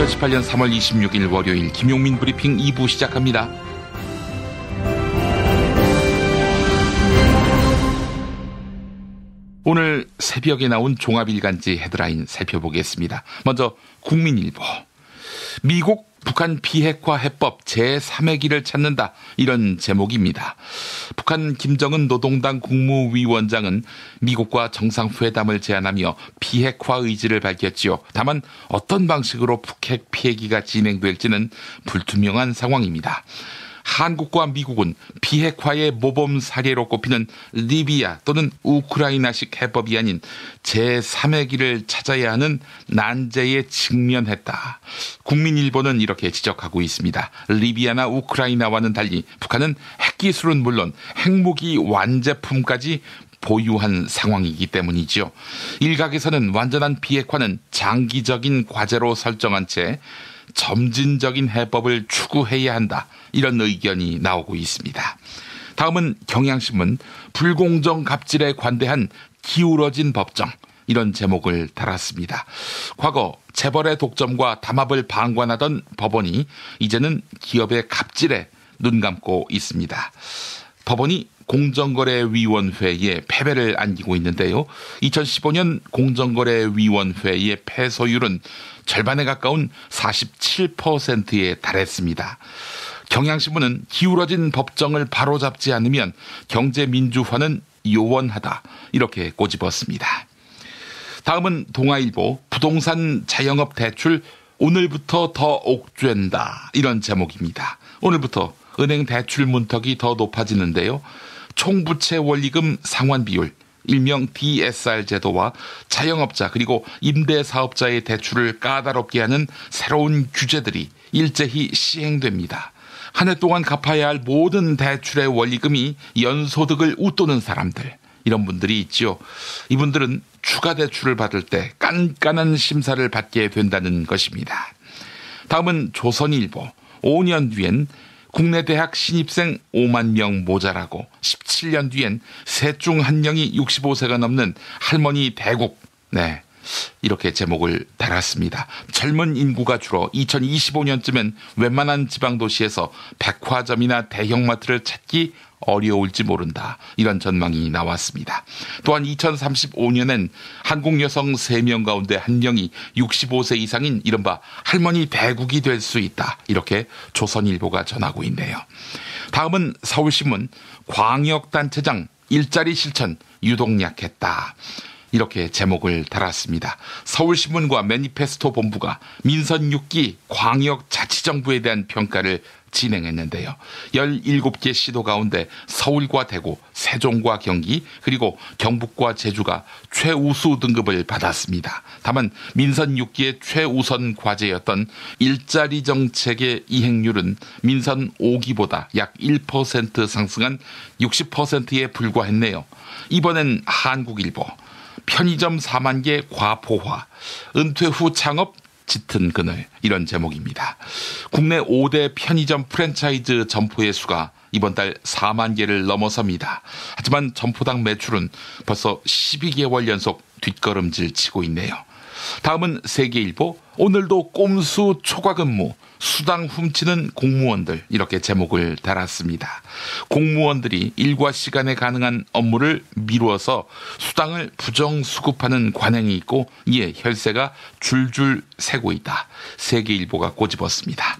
2018년 3월 26일 월요일 김용민 브리핑 2부 시작합니다. 오늘 새벽에 나온 종합일간지 헤드라인 살펴보겠습니다. 먼저 국민일보. 미국 북한 비핵화 해법 제3회기를 찾는다. 이런 제목입니다. 북한 김정은 노동당 국무위원장은 미국과 정상회담을 제안하며 비핵화 의지를 밝혔지요. 다만 어떤 방식으로 북핵 피해기가 진행될지는 불투명한 상황입니다. 한국과 미국은 비핵화의 모범 사례로 꼽히는 리비아 또는 우크라이나식 해법이 아닌 제3회기를 찾아야 하는 난제에 직면했다. 국민일보는 이렇게 지적하고 있습니다. 리비아나 우크라이나와는 달리 북한은 핵기술은 물론 핵무기 완제품까지 보유한 상황이기 때문이지요. 일각에서는 완전한 비핵화는 장기적인 과제로 설정한 채 점진적인 해법을 추구해야 한다. 이런 의견이 나오고 있습니다. 다음은 경향신문. 불공정 갑질에 관대한 기울어진 법정. 이런 제목을 달았습니다. 과거 재벌의 독점과 담합을 방관하던 법원이 이제는 기업의 갑질에 눈 감고 있습니다. 법원이 공정거래위원회에 패배를 안기고 있는데요. 2015년 공정거래위원회의 패소율은 절반에 가까운 47%에 달했습니다. 경향신문은 기울어진 법정을 바로잡지 않으면 경제민주화는 요원하다. 이렇게 꼬집었습니다. 다음은 동아일보. 부동산 자영업 대출 오늘부터 더 옥죄다. 이런 제목입니다. 오늘부터 은행 대출 문턱이 더 높아지는데요. 총부채 원리금 상환 비율, 일명 DSR 제도와 자영업자 그리고 임대사업자의 대출을 까다롭게 하는 새로운 규제들이 일제히 시행됩니다. 한 해 동안 갚아야 할 모든 대출의 원리금이 연소득을 웃도는 사람들, 이런 분들이 있죠. 이분들은 추가 대출을 받을 때 깐깐한 심사를 받게 된다는 것입니다. 다음은 조선일보. 5년 뒤엔 국내 대학 신입생 5만 명 모자라고 17년 뒤엔 셋 중 한 명이 65세가 넘는 할머니 대국. 네, 이렇게 제목을 달았습니다. 젊은 인구가 줄어 2025년쯤엔 웬만한 지방도시에서 백화점이나 대형마트를 찾기 어려울지 모른다. 이런 전망이 나왔습니다. 또한 2035년엔 한국 여성 3명 가운데 1명이 65세 이상인 이른바 할머니 대국이 될 수 있다. 이렇게 조선일보가 전하고 있네요. 다음은 서울신문. 광역단체장 일자리 실천 유독 약했다. 이렇게 제목을 달았습니다. 서울신문과 매니페스토 본부가 민선 6기 광역자치정부에 대한 평가를 진행했는데요. 17개 시도 가운데 서울과 대구, 세종과 경기, 그리고 경북과 제주가 최우수 등급을 받았습니다. 다만 민선 6기의 최우선 과제였던 일자리 정책의 이행률은 민선 5기보다 약 1% 상승한 60%에 불과했네요. 이번엔 한국일보. 편의점 4만 개 과포화, 은퇴 후 창업 짙은 그늘, 이런 제목입니다. 국내 5대 편의점 프랜차이즈 점포의 수가 이번 달 4만 개를 넘어섭니다. 하지만 점포당 매출은 벌써 12개월 연속 뒷걸음질 치고 있네요. 다음은 세계일보. 오늘도 꼼수 초과 근무, 수당 훔치는 공무원들, 이렇게 제목을 달았습니다. 공무원들이 일과 시간에 가능한 업무를 미루어서 수당을 부정수급하는 관행이 있고 이에 혈세가 줄줄 새고 있다. 세계일보가 꼬집었습니다.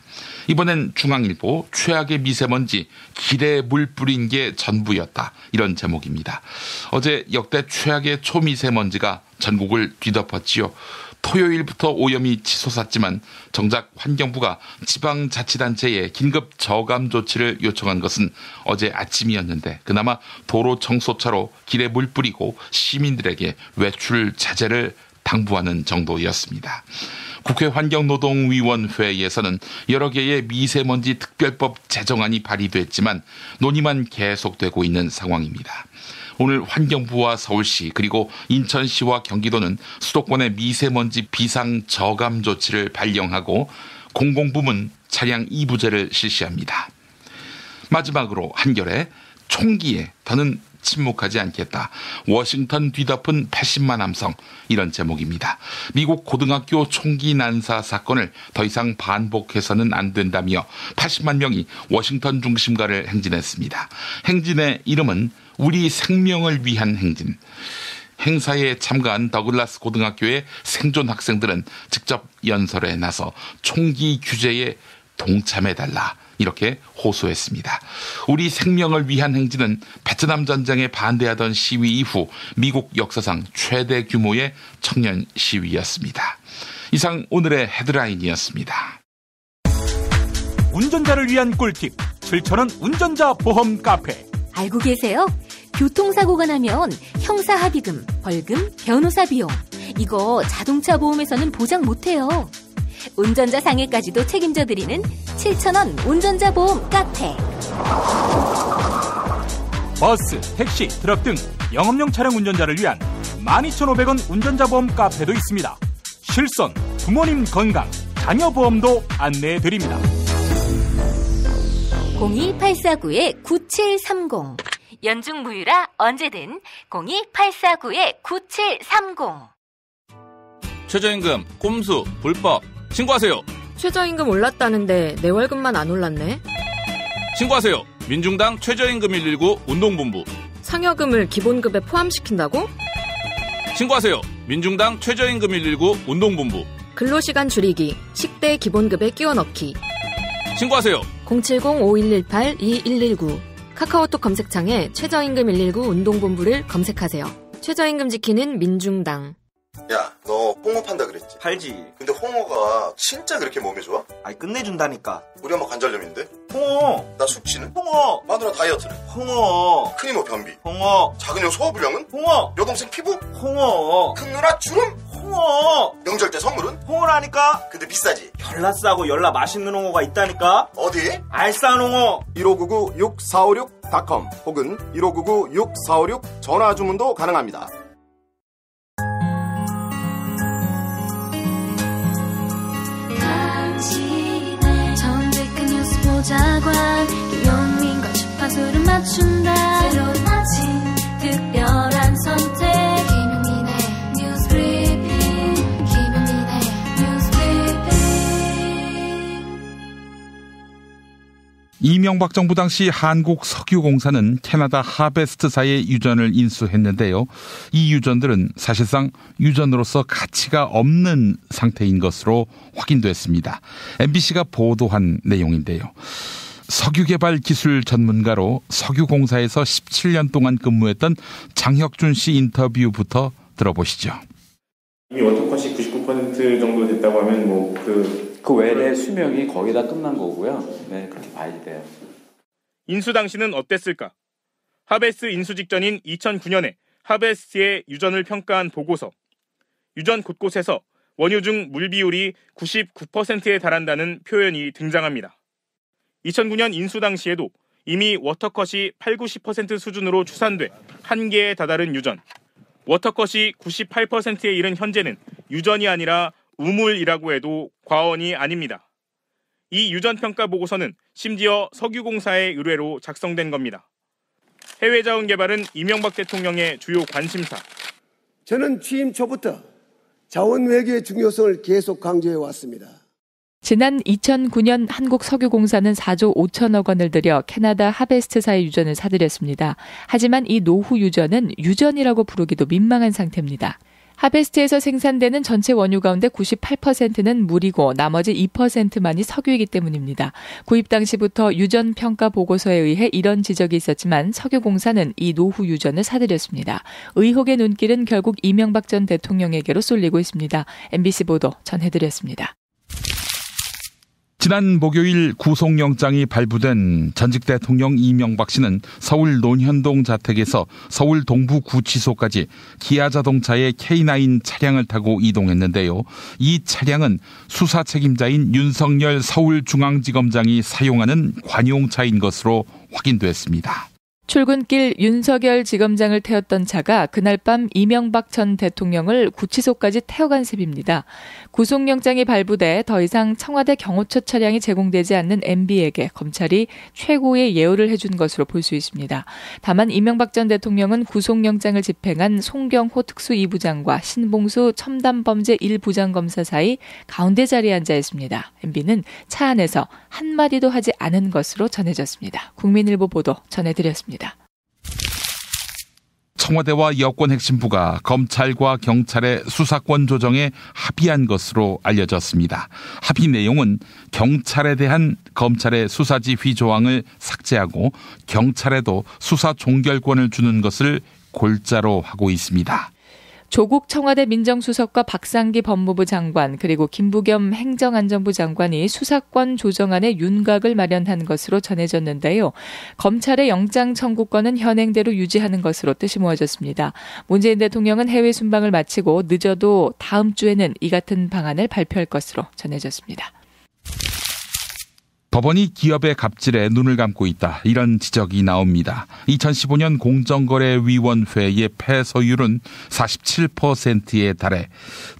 이번엔 중앙일보. 최악의 미세먼지, 길에 물 뿌린 게 전부였다. 이런 제목입니다. 어제 역대 최악의 초미세먼지가 전국을 뒤덮었지요. 토요일부터 오염이 치솟았지만 정작 환경부가 지방자치단체에 긴급 저감 조치를 요청한 것은 어제 아침이었는데 그나마 도로 청소차로 길에 물 뿌리고 시민들에게 외출 자제를 당부하는 정도였습니다. 국회 환경노동위원회에서는 여러 개의 미세먼지 특별법 제정안이 발의됐지만 논의만 계속되고 있는 상황입니다. 오늘 환경부와 서울시 그리고 인천시와 경기도는 수도권의 미세먼지 비상 저감 조치를 발령하고 공공부문 차량 2부제를 실시합니다. 마지막으로 한겨레. 총기에 더는 침묵하지 않겠다. 워싱턴 뒤덮은 80만 함성, 이런 제목입니다. 미국 고등학교 총기 난사 사건을 더 이상 반복해서는 안 된다며 80만 명이 워싱턴 중심가를 행진했습니다. 행진의 이름은 우리 생명을 위한 행진. 행사에 참가한 더글라스 고등학교의 생존 학생들은 직접 연설에 나서 총기 규제에 동참해달라, 이렇게 호소했습니다. 우리 생명을 위한 행진은 베트남 전쟁에 반대하던 시위 이후 미국 역사상 최대 규모의 청년 시위였습니다. 이상 오늘의 헤드라인이었습니다. 운전자를 위한 꿀팁 7,000원 운전자 보험 카페. 알고 계세요? 교통사고가 나면 형사합의금, 벌금, 변호사 비용, 이거 자동차 보험에서는 보장 못해요. 운전자 상해까지도 책임져드리는 7,000원 운전자 보험 카페. 버스, 택시, 트럭 등 영업용 차량 운전자를 위한 12,500원 운전자 보험 카페도 있습니다. 실손, 부모님 건강, 자녀 보험도 안내해드립니다. 02849-9730. 연중 무휴라 언제든 02849-9730. 최저임금, 꼼수, 불법 신고하세요. 최저임금 올랐다는데 내 월급만 안 올랐네. 신고하세요. 민중당 최저임금 119 운동본부. 상여금을 기본급에 포함시킨다고? 신고하세요. 민중당 최저임금 119 운동본부. 근로시간 줄이기, 식대 기본급에 끼워 넣기. 신고하세요. 070-5118-2119. 카카오톡 검색창에 최저임금 119 운동본부를 검색하세요. 최저임금 지키는 민중당. 야, 너 홍어 판다 그랬지? 팔지. 근데 홍어가 진짜 그렇게 몸에 좋아? 아니 끝내준다니까. 우리 엄마 관절염인데? 홍어. 나 숙취는? 홍어. 마누라 다이어트는? 홍어. 큰이모 뭐 변비? 홍어. 작은 형 소화불량은? 홍어. 여동생 피부? 홍어. 큰 누나 주름? 홍어. 명절 때 선물은? 홍어라니까. 근데 비싸지? 열나 싸고 열나 맛있는 홍어가 있다니까. 어디? 알싸한 홍어. 1599-6456.com 혹은 1599-6456 전화 주문도 가능합니다. 정직한 뉴스 보자관 김용민과 주파수를 맞춘다. 새로운 아침 특별한 선택 김용민의 뉴스 브리핑. 김용민의 뉴스 브리핑. 이명박 정부 당시 한국석유공사는 캐나다 하베스트사의 유전을 인수했는데요. 이 유전들은 사실상 유전으로서 가치가 없는 상태인 것으로 확인됐습니다. MBC가 보도한 내용인데요. 석유개발 기술 전문가로 석유공사에서 17년 동안 근무했던 장혁준 씨 인터뷰부터 들어보시죠. 이미 워터컷이 99% 정도 됐다고 하면 그 외래 수명이 거의 다 끝난 거고요. 네, 그렇게 봐야 돼요. 인수 당시는 어땠을까? 하베스 인수 직전인 2009년에 하베스트의 유전을 평가한 보고서. 유전 곳곳에서 원유 중 물 비율이 99%에 달한다는 표현이 등장합니다. 2009년 인수 당시에도 이미 워터컷이 80-90% 수준으로 추산돼 한계에 다다른 유전. 워터컷이 98%에 이른 현재는 유전이 아니라 우물이라고 해도 과언이 아닙니다. 이 유전평가 보고서는 심지어 석유공사의 의뢰로 작성된 겁니다. 해외자원개발은 이명박 대통령의 주요 관심사. 저는 취임 초부터 자원외교의 중요성을 계속 강조해왔습니다. 지난 2009년 한국석유공사는 4조 5천억 원을 들여 캐나다 하베스트사의 유전을 사들였습니다. 하지만 이 노후 유전은 유전이라고 부르기도 민망한 상태입니다. 하베스트에서 생산되는 전체 원유 가운데 98%는 물이고 나머지 2%만이 석유이기 때문입니다. 구입 당시부터 유전 평가 보고서에 의해 이런 지적이 있었지만 석유공사는 이 노후 유전을 사들였습니다. 의혹의 눈길은 결국 이명박 전 대통령에게로 쏠리고 있습니다. MBC 보도 전해드렸습니다. 지난 목요일 구속영장이 발부된 전직 대통령 이명박 씨는 서울 논현동 자택에서 서울 동부구치소까지 기아자동차의 K9 차량을 타고 이동했는데요. 이 차량은 수사 책임자인 윤석열 서울중앙지검장이 사용하는 관용차인 것으로 확인됐습니다. 출근길 윤석열 지검장을 태웠던 차가 그날 밤 이명박 전 대통령을 구치소까지 태워간 셈입니다. 구속영장이 발부돼 더 이상 청와대 경호처 차량이 제공되지 않는 MB에게 검찰이 최고의 예우를 해준 것으로 볼 수 있습니다. 다만 이명박 전 대통령은 구속영장을 집행한 송경호 특수 2부장과 신봉수 첨단범죄 1부장검사 사이 가운데 자리에 앉아 있습니다. MB는 차 안에서 한마디도 하지 않은 것으로 전해졌습니다. 국민일보 보도 전해드렸습니다. 청와대와 여권 핵심부가 검찰과 경찰의 수사권 조정에 합의한 것으로 알려졌습니다. 합의 내용은 경찰에 대한 검찰의 수사지휘 조항을 삭제하고 경찰에도 수사 종결권을 주는 것을 골자로 하고 있습니다. 조국 청와대 민정수석과 박상기 법무부 장관 그리고 김부겸 행정안전부 장관이 수사권 조정안의 윤곽을 마련한 것으로 전해졌는데요. 검찰의 영장 청구권은 현행대로 유지하는 것으로 뜻이 모아졌습니다. 문재인 대통령은 해외 순방을 마치고 늦어도 다음 주에는 이 같은 방안을 발표할 것으로 전해졌습니다. 법원이 기업의 갑질에 눈을 감고 있다. 이런 지적이 나옵니다. 2015년 공정거래위원회의 패소율은 47%에 달해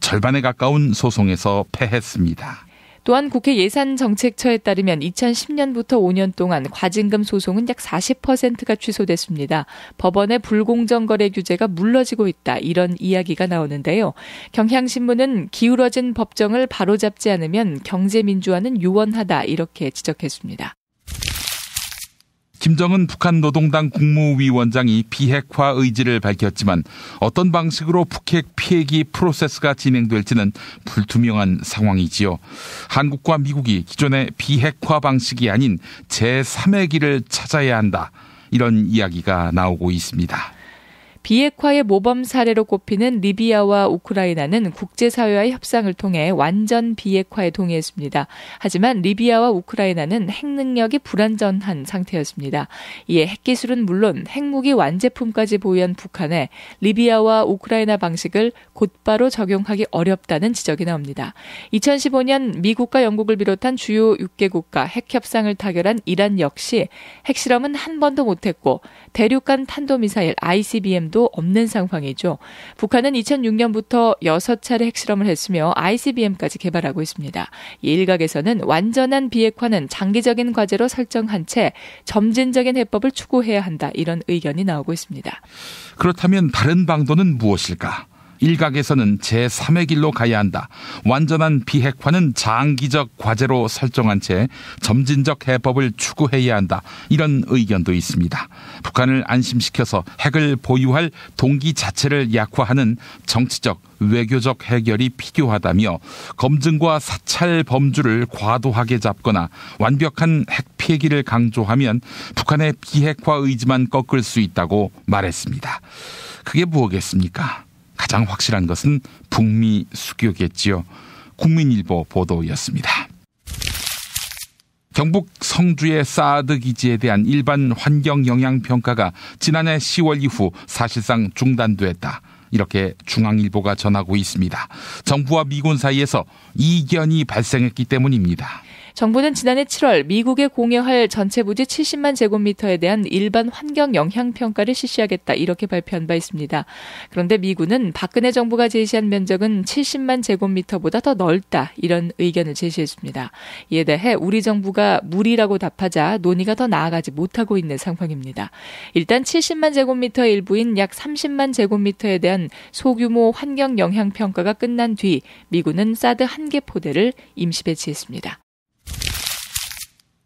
절반에 가까운 소송에서 패했습니다. 또한 국회 예산정책처에 따르면 2010년부터 5년 동안 과징금 소송은 약 40%가 취소됐습니다. 법원의 불공정거래 규제가 물러지고 있다. 이런 이야기가 나오는데요. 경향신문은 기울어진 법정을 바로잡지 않으면 경제민주화는 유언하다. 이렇게 지적했습니다. 김정은 북한 노동당 국무위원장이 비핵화 의지를 밝혔지만 어떤 방식으로 북핵 피해기 프로세스가 진행될지는 불투명한 상황이지요. 한국과 미국이 기존의 비핵화 방식이 아닌 제3의 길을 찾아야 한다. 이런 이야기가 나오고 있습니다. 비핵화의 모범 사례로 꼽히는 리비아와 우크라이나는 국제사회와의 협상을 통해 완전 비핵화에 동의했습니다. 하지만 리비아와 우크라이나는 핵 능력이 불완전한 상태였습니다. 이에 핵기술은 물론 핵무기 완제품까지 보유한 북한에 리비아와 우크라이나 방식을 곧바로 적용하기 어렵다는 지적이 나옵니다. 2015년 미국과 영국을 비롯한 주요 6개국과 핵협상을 타결한 이란 역시 핵실험은 한 번도 못했고 대륙간 탄도미사일 ICBM도 없는 상황이죠. 북한은 2006년부터 6차례 핵실험을 했으며 ICBM까지 개발하고 있습니다. 이 일각에서는 완전한 비핵화는 장기적인 과제로 설정한 채 점진적인 해법을 추구해야 한다. 이런 의견이 나오고 있습니다. 그렇다면 다른 방도는 무엇일까? 일각에서는 제3의 길로 가야 한다. 완전한 비핵화는 장기적 과제로 설정한 채 점진적 해법을 추구해야 한다. 이런 의견도 있습니다. 북한을 안심시켜서 핵을 보유할 동기 자체를 약화하는 정치적, 외교적 해결이 필요하다며 검증과 사찰 범주를 과도하게 잡거나 완벽한 핵 폐기를 강조하면 북한의 비핵화 의지만 꺾을 수 있다고 말했습니다. 그게 뭐겠습니까? 가장 확실한 것은 북미 수교겠지요. 국민일보 보도였습니다. 경북 성주의 사드 기지에 대한 일반 환경 영향 평가가 지난해 10월 이후 사실상 중단됐다. 이렇게 중앙일보가 전하고 있습니다. 정부와 미군 사이에서 이견이 발생했기 때문입니다. 정부는 지난해 7월 미국에 공여할 전체 부지 70만 제곱미터에 대한 일반 환경 영향 평가를 실시하겠다 이렇게 발표한 바 있습니다. 그런데 미군은 박근혜 정부가 제시한 면적은 70만 제곱미터보다 더 넓다 이런 의견을 제시했습니다. 이에 대해 우리 정부가 무리라고 답하자 논의가 더 나아가지 못하고 있는 상황입니다. 일단 70만 제곱미터의 일부인 약 30만 제곱미터에 대한 소규모 환경 영향 평가가 끝난 뒤 미군은 사드 1개 포대를 임시 배치했습니다.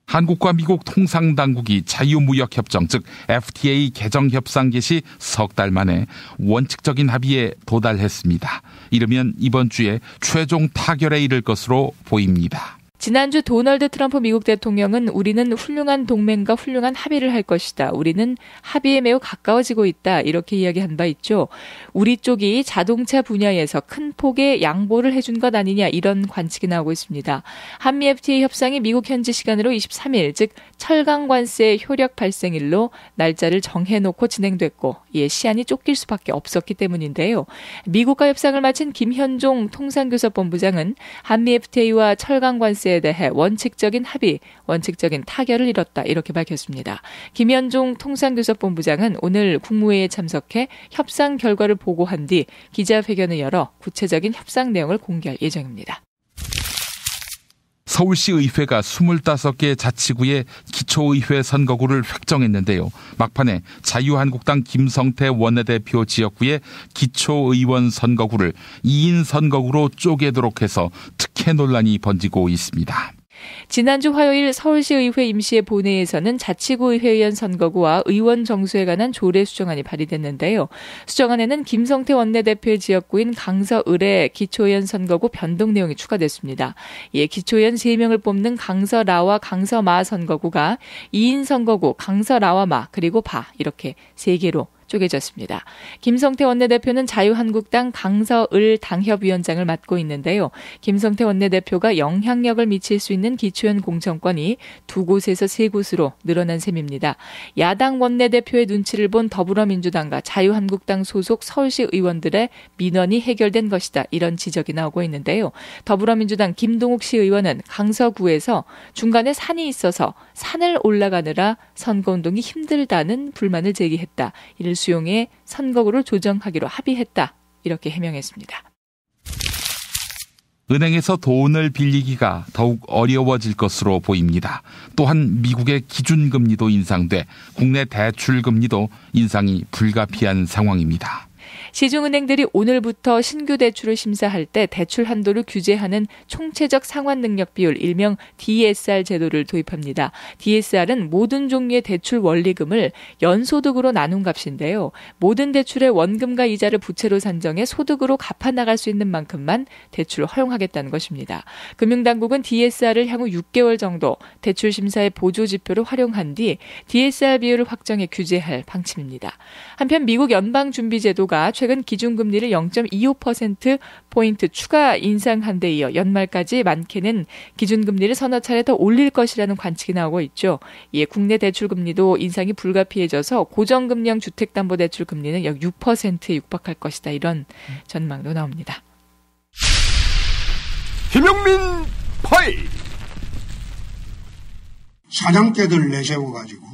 한국과 미국 통상당국이 자유무역협정 즉 FTA 개정협상 개시 석 달 만에 원칙적인 합의에 도달했습니다. 이르면 이번 주에 최종 타결에 이를 것으로 보입니다. 지난주 도널드 트럼프 미국 대통령은 우리는 훌륭한 동맹과 훌륭한 합의를 할 것이다. 우리는 합의에 매우 가까워지고 있다. 이렇게 이야기한 바 있죠. 우리 쪽이 자동차 분야에서 큰 폭의 양보를 해준 것 아니냐 이런 관측이 나오고 있습니다. 한미 FTA 협상이 미국 현지 시간으로 23일 즉 철강 관세 효력 발생일로 날짜를 정해놓고 진행됐고 이에 시한이 쫓길 수밖에 없었기 때문인데요. 미국과 협상을 마친 김현종 통상교섭본부장은 한미 FTA와 철강 관세 실시에 대해 원칙적인 합의, 원칙적인 타결을 이뤘다 이렇게 밝혔습니다. 김현종 통상교섭본부장은 오늘 국무회의에 참석해 협상 결과를 보고한 뒤 기자회견을 열어 구체적인 협상 내용을 공개할 예정입니다. 서울시의회가 25개 자치구의 기초의회 선거구를 획정했는데요. 막판에 자유한국당 김성태 원내대표 지역구의 기초의원 선거구를 2인 선거구로 쪼개도록 해서 특혜 논란이 번지고 있습니다. 지난주 화요일 서울시의회 임시회 본회의에서는 자치구의회의원 선거구와 의원 정수에 관한 조례 수정안이 발의됐는데요. 수정안에는 김성태 원내대표의 지역구인 강서을의 기초의원 선거구 변동 내용이 추가됐습니다. 이에 기초의원 3명을 뽑는 강서라와 강서마 선거구가 2인 선거구 강서라와 마 그리고 바 이렇게 3개로 쪼개졌습니다. 김성태 원내대표는 자유한국당 강서을 당협위원장을 맡고 있는데요. 김성태 원내대표가 영향력을 미칠 수 있는 기초연 공천권이 2곳에서 3곳으로 늘어난 셈입니다. 야당 원내대표의 눈치를 본 더불어민주당과 자유한국당 소속 서울시 의원들의 민원이 해결된 것이다. 이런 지적이 나오고 있는데요. 더불어민주당 김동욱 시의원은 강서구에서 중간에 산이 있어서 산을 올라가느라 선거운동이 힘들다는 불만을 제기했다. 이를 수용해 선거구를 조정하기로 합의했다. 이렇게 해명했습니다. 은행에서 돈을 빌리기가 더욱 어려워질 것으로 보입니다. 또한 미국의 기준금리도 인상돼 국내 대출금리도 인상이 불가피한 상황입니다. 시중은행들이 오늘부터 신규 대출을 심사할 때 대출 한도를 규제하는 총체적 상환 능력 비율 일명 DSR 제도를 도입합니다. DSR은 모든 종류의 대출 원리금을 연소득으로 나눈 값인데요. 모든 대출의 원금과 이자를 부채로 산정해 소득으로 갚아나갈 수 있는 만큼만 대출을 허용하겠다는 것입니다. 금융당국은 DSR을 향후 6개월 정도 대출 심사의 보조 지표로 활용한 뒤 DSR 비율을 확정해 규제할 방침입니다. 한편 미국 연방준비제도가 최근 기준금리를 0.25%포인트 추가 인상한 데 이어 연말까지 많게는 기준금리를 서너 차례 더 올릴 것이라는 관측이 나오고 있죠. 이에 국내 대출금리도 인상이 불가피해져서 고정금리형 주택담보대출 금리는 약 6%에 육박할 것이다. 이런 전망도 나옵니다. 김용민 파이! 사냥개들 내세워가지고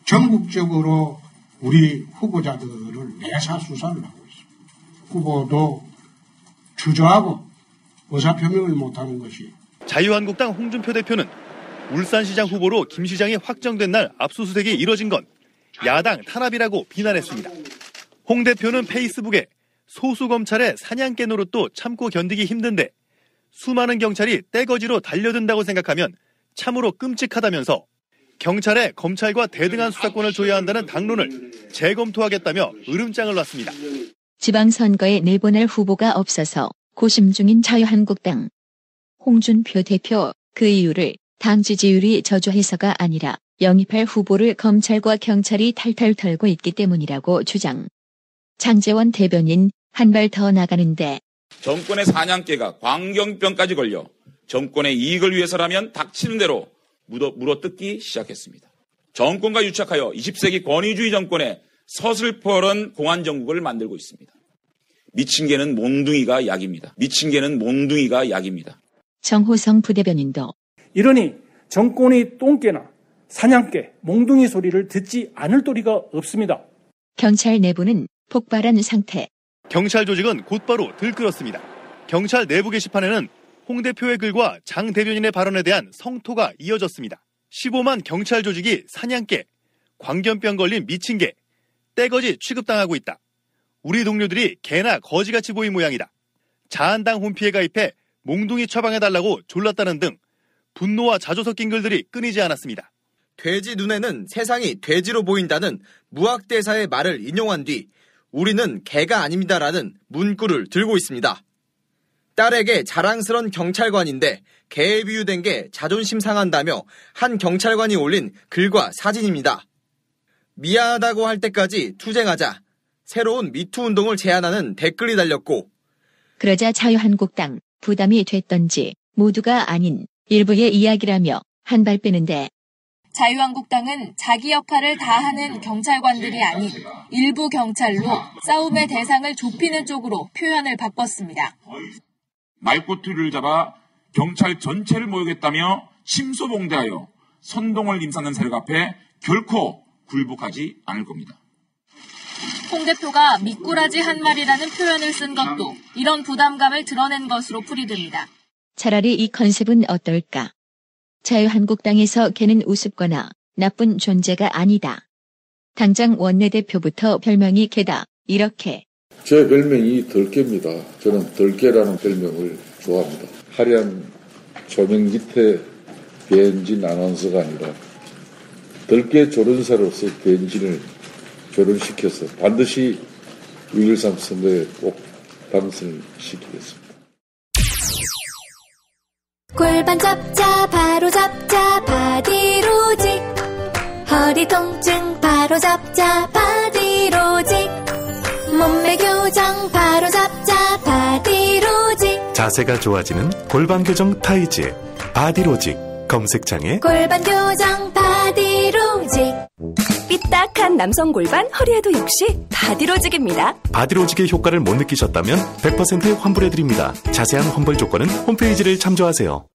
전국적으로 우리 후보자들을 내사수사를 하고 있습니다. 후보도 주저하고 의사표명을 못하는 것이. 자유한국당 홍준표 대표는 울산시장 후보로 김 시장이 확정된 날 압수수색이 이뤄진 건 야당 탄압이라고 비난했습니다. 홍 대표는 페이스북에 소수검찰의 사냥개 노릇도 참고 견디기 힘든데 수많은 경찰이 떼거지로 달려든다고 생각하면 참으로 끔찍하다면서 경찰에 검찰과 대등한 수사권을 줘야 한다는 당론을 재검토하겠다며 으름장을 놨습니다. 지방선거에 내보낼 후보가 없어서 고심 중인 자유한국당. 홍준표 대표 그 이유를 당 지지율이 저조해서가 아니라 영입할 후보를 검찰과 경찰이 탈탈 털고 있기 때문이라고 주장. 장제원 대변인 한 발 더 나가는데. 정권의 사냥개가 광경병까지 걸려 정권의 이익을 위해서라면 닥치는 대로 물어뜯기 시작했습니다. 정권과 유착하여 20세기 권위주의 정권의 서슬퍼런 공안정국을 만들고 있습니다. 미친 개는 몽둥이가 약입니다. 미친 개는 몽둥이가 약입니다. 정호성 부대변인도 이러니 정권의 똥개나 사냥개, 몽둥이 소리를 듣지 않을 도리가 없습니다. 경찰 내부는 폭발한 상태. 경찰 조직은 곧바로 들끓었습니다. 경찰 내부 게시판에는 홍 대표의 글과 장 대변인의 발언에 대한 성토가 이어졌습니다. 15만 경찰 조직이 사냥개, 광견병 걸린 미친 개, 떼거지 취급당하고 있다. 우리 동료들이 개나 거지같이 보인 모양이다. 자한당 홈피에 가입해 몽둥이 처방해달라고 졸랐다는 등 분노와 자조 섞인 글들이 끊이지 않았습니다. 돼지 눈에는 세상이 돼지로 보인다는 무학대사의 말을 인용한 뒤 우리는 개가 아닙니다라는 문구를 들고 있습니다. 딸에게 자랑스런 경찰관인데 개에 비유된 게 자존심 상한다며 한 경찰관이 올린 글과 사진입니다. 미안하다고 할 때까지 투쟁하자 새로운 미투 운동을 제안하는 댓글이 달렸고 그러자 자유한국당 부담이 됐던지 모두가 아닌 일부의 이야기라며 한 발 빼는데 자유한국당은 자기 역할을 다하는 경찰관들이 아닌 일부 경찰로 싸움의 대상을 좁히는 쪽으로 표현을 바꿨습니다. 말꼬투리를 잡아 경찰 전체를 모욕했다며 침소봉대하여 선동을 임산는 세력 앞에 결코 굴복하지 않을 겁니다. 홍 대표가 미꾸라지 한 마리라는 표현을 쓴 것도 이런 부담감을 드러낸 것으로 풀이됩니다. 차라리 이 컨셉은 어떨까? 자유한국당에서 걔는 우습거나 나쁜 존재가 아니다. 당장 원내대표부터 별명이 걔다. 이렇게. 제 별명이 덜깨입니다. 저는 덜깨라는 별명을 좋아합니다. 화려한 조명 밑에 배현진 아나운서가 아니라 덜깨 조련사로서 배현진을 조련시켜서 반드시 6.13 선거에 꼭 당선을 시키겠습니다. 골반 잡자 바로 잡자 바디로직 허리 통증 바로 잡자 바디로직 몸매 교정 바로 잡자 바디로직 자세가 좋아지는 골반 교정 타이즈 바디로직 검색창에 골반 교정 바디로직 삐딱한 남성 골반 허리에도 역시 바디로직입니다. 바디로직의 효과를 못 느끼셨다면 100% 환불해드립니다. 자세한 환불 조건은 홈페이지를 참조하세요.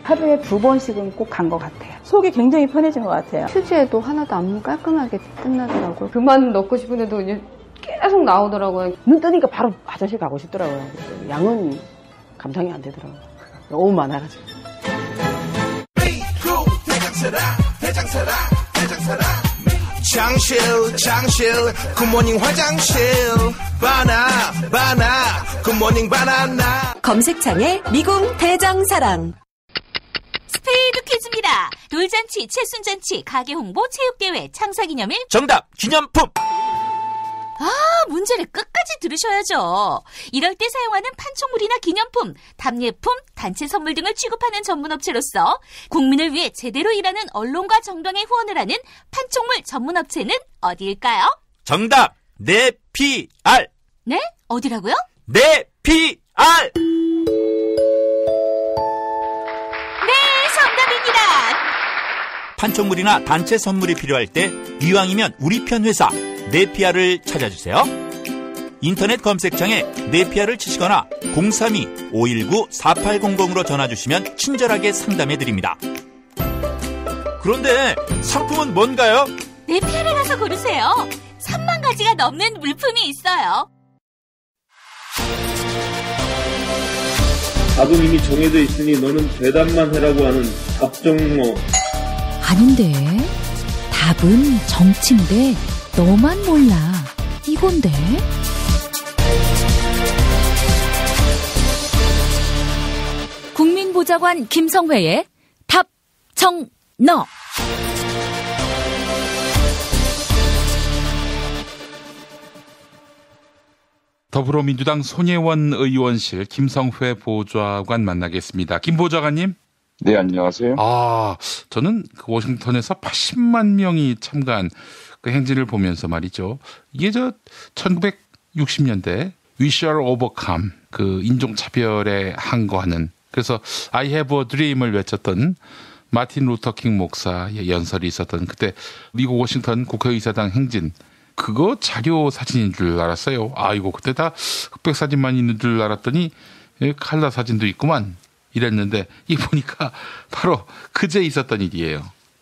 하루에 2번씩은 꼭 간 것 같아요. 속이 굉장히 편해진 것 같아요. 휴지에도 하나도 안 깔끔하게 끝나더라고요. 그만 넣고 싶은데도 계속 나오더라고요. 눈 뜨니까 바로 화장실 가고 싶더라고요. 양은 감당이 안 되더라고요. 너무 많아가지고. 장실 굿모닝 화장실 바나 굿모닝 바나나 검색창에 미궁 대장사랑 스페이드 퀴즈입니다. 돌잔치, 칠순잔치, 가게 홍보, 체육대회, 창사기념일. 정답, 기념품. 문제를 끝까지 들으셔야죠. 이럴 때 사용하는 판촉물이나 기념품, 답례품, 단체 선물 등을 취급하는 전문업체로서 국민을 위해 제대로 일하는 언론과 정당에 후원을 하는 판촉물 전문업체는 어디일까요? 정답, 네피알. 네? 어디라고요? 네피알. 정답입니다. 판촉물이나 단체 선물이 필요할 때 이왕이면 우리 편 회사 네피아를 찾아주세요. 인터넷 검색창에 네피아를 치시거나 032-519-4800으로 전화주시면 친절하게 상담해드립니다. 그런데 상품은 뭔가요? 네피아를 가서 고르세요. 3만 가지가 넘는 물품이 있어요. 답은 이미 정해져 있으니 너는 대답만 해라고 하는 답정너. 아닌데. 답은 정치인데 너만 몰라. 이건데. 국민보좌관 김성회의 답정너. 더불어민주당 손예원 의원실 김성회 보좌관 만나겠습니다. 김 보좌관님. 네, 안녕하세요. 저는 워싱턴에서 80만 명이 참가한 그 행진을 보면서 말이죠. 이게 1960년대 We Shall Overcome 그 인종차별에 항거하는, 그래서 I Have a Dream을 외쳤던 마틴 루터킹 목사의 연설이 있었던 그때 미국 워싱턴 국회의사당 행진, 그거 자료 사진인 줄 알았어요. 아이고, 그때 다 흑백 사진만 있는 줄 알았더니 칼라 사진도 있구만 이랬는데, 이 보니까 바로 그제 있었던 일이에요.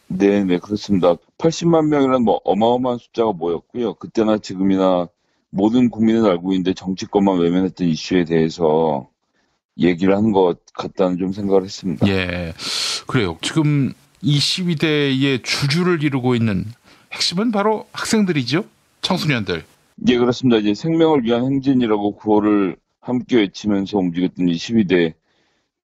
네, 그렇습니다. 80만 명이라는 어마어마한 숫자가 모였고요. 그때나 지금이나 모든 국민은 알고 있는데 정치권만 외면했던 이슈에 대해서 얘기를 하는 것 같다는 좀 생각을 했습니다. 예, 그래요. 지금 이 시위대의 주주를 이루고 있는 핵심은 바로 학생들이죠. 청소년들. 예, 그렇습니다. 이제 생명을 위한 행진이라고 구호를 함께 외치면서 움직였던 이 시위대,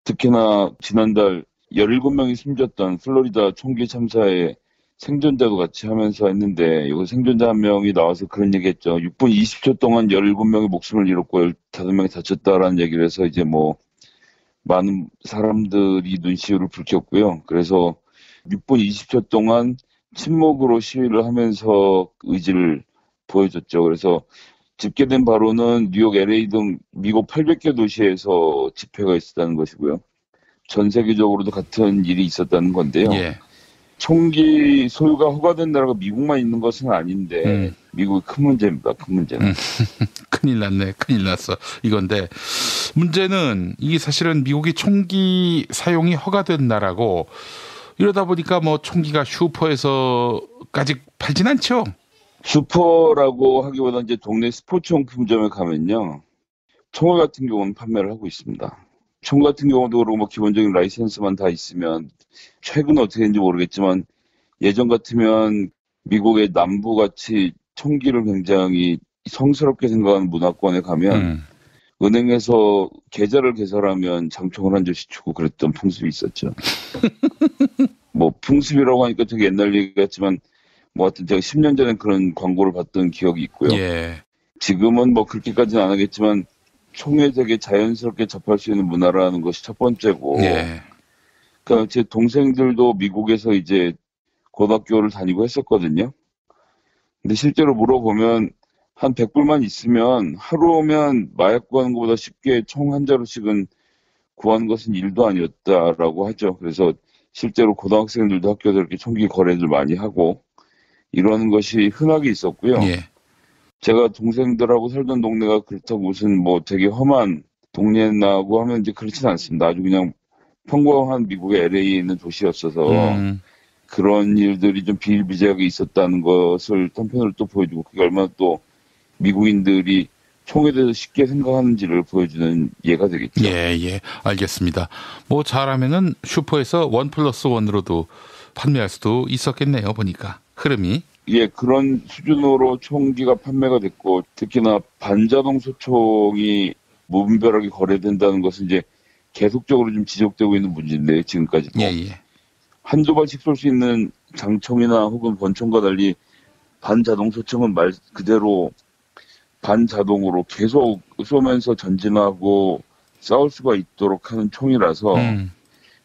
특히나 지난달 17명이 숨졌던 플로리다 총기 참사에 생존자도 같이 하면서 했는데, 여기 생존자 한 명이 나와서 그런 얘기 했죠. 6분 20초 동안 17명의 목숨을 잃었고 15명이 다쳤다라는 얘기를 해서 이제 많은 사람들이 눈시울을 붉혔고요. 그래서 6분 20초 동안 침묵으로 시위를 하면서 의지를 보여줬죠. 그래서 집계된 바로는 뉴욕, LA 등 미국 800개 도시에서 집회가 있었다는 것이고요. 전 세계적으로도 같은 일이 있었다는 건데요. 예. 총기 소유가 허가된 나라가 미국만 있는 것은 아닌데 미국이 큰 문제입니다. 큰 문제는. 큰일 났네. 큰일 났어. 이건데 문제는 이게 사실은 미국이 총기 사용이 허가된 나라고 이러다 보니까 뭐 총기가 슈퍼에서까지 팔진 않죠. 슈퍼라고 하기보다 이제 동네 스포츠 용품점에 가면요. 총알 같은 경우는 판매를 하고 있습니다. 총 같은 경우도 그렇고 뭐 기본적인 라이센스만 다 있으면 최근 어떻게 되는지 모르겠지만 예전 같으면 미국의 남부같이 총기를 굉장히 성스럽게 생각하는 문화권에 가면 은행에서 계좌를 개설하면 장총을 한 절씩 주고 그랬던 풍습이 있었죠. 뭐 풍습이라고 하니까 되게 옛날 얘기 같지만 뭐 하여튼 제가 10년 전에 그런 광고를 봤던 기억이 있고요. 예. 지금은 뭐 그렇게까지는 안 하겠지만 총에 되게 자연스럽게 접할 수 있는 문화라는 것이 첫 번째고. 예. 그러니까 제 동생들도 미국에서 이제 고등학교를 다니고 했었거든요. 근데 실제로 물어보면 한 100불만 있으면 하루면 마약 구하는 것보다 쉽게 총 한 자루씩은 구하는 것은 일도 아니었다라고 하죠. 그래서 실제로 고등학생들도 학교에서 이렇게 총기 거래들 많이 하고 이러는 것이 흔하게 있었고요. 예. 제가 동생들하고 살던 동네가 그렇다고 무슨 뭐 되게 험한 동네라고 하면 이제 그렇진 않습니다. 아주 그냥 평범한 미국의 LA에 있는 도시였어서 그런 일들이 좀 비일비재하게 있었다는 것을 한편으로 또 보여주고 그게 얼마나 또 미국인들이 총에 대해서 쉽게 생각하는지를 보여주는 예가 되겠죠. 예, 알겠습니다. 뭐 잘하면은 슈퍼에서 1+1으로도 판매할 수도 있었겠네요, 보니까. 흐름이. 예, 그런 수준으로 총기가 판매가 됐고, 특히나 반자동 소총이 무분별하게 거래된다는 것은 이제 계속적으로 좀 지적되고 있는 문제인데, 지금까지도. 예. 한두 발씩 쏠 수 있는 장총이나 혹은 권총과 달리 반자동 소총은 말 그대로 반자동으로 계속 쏘면서 전진하고 싸울 수가 있도록 하는 총이라서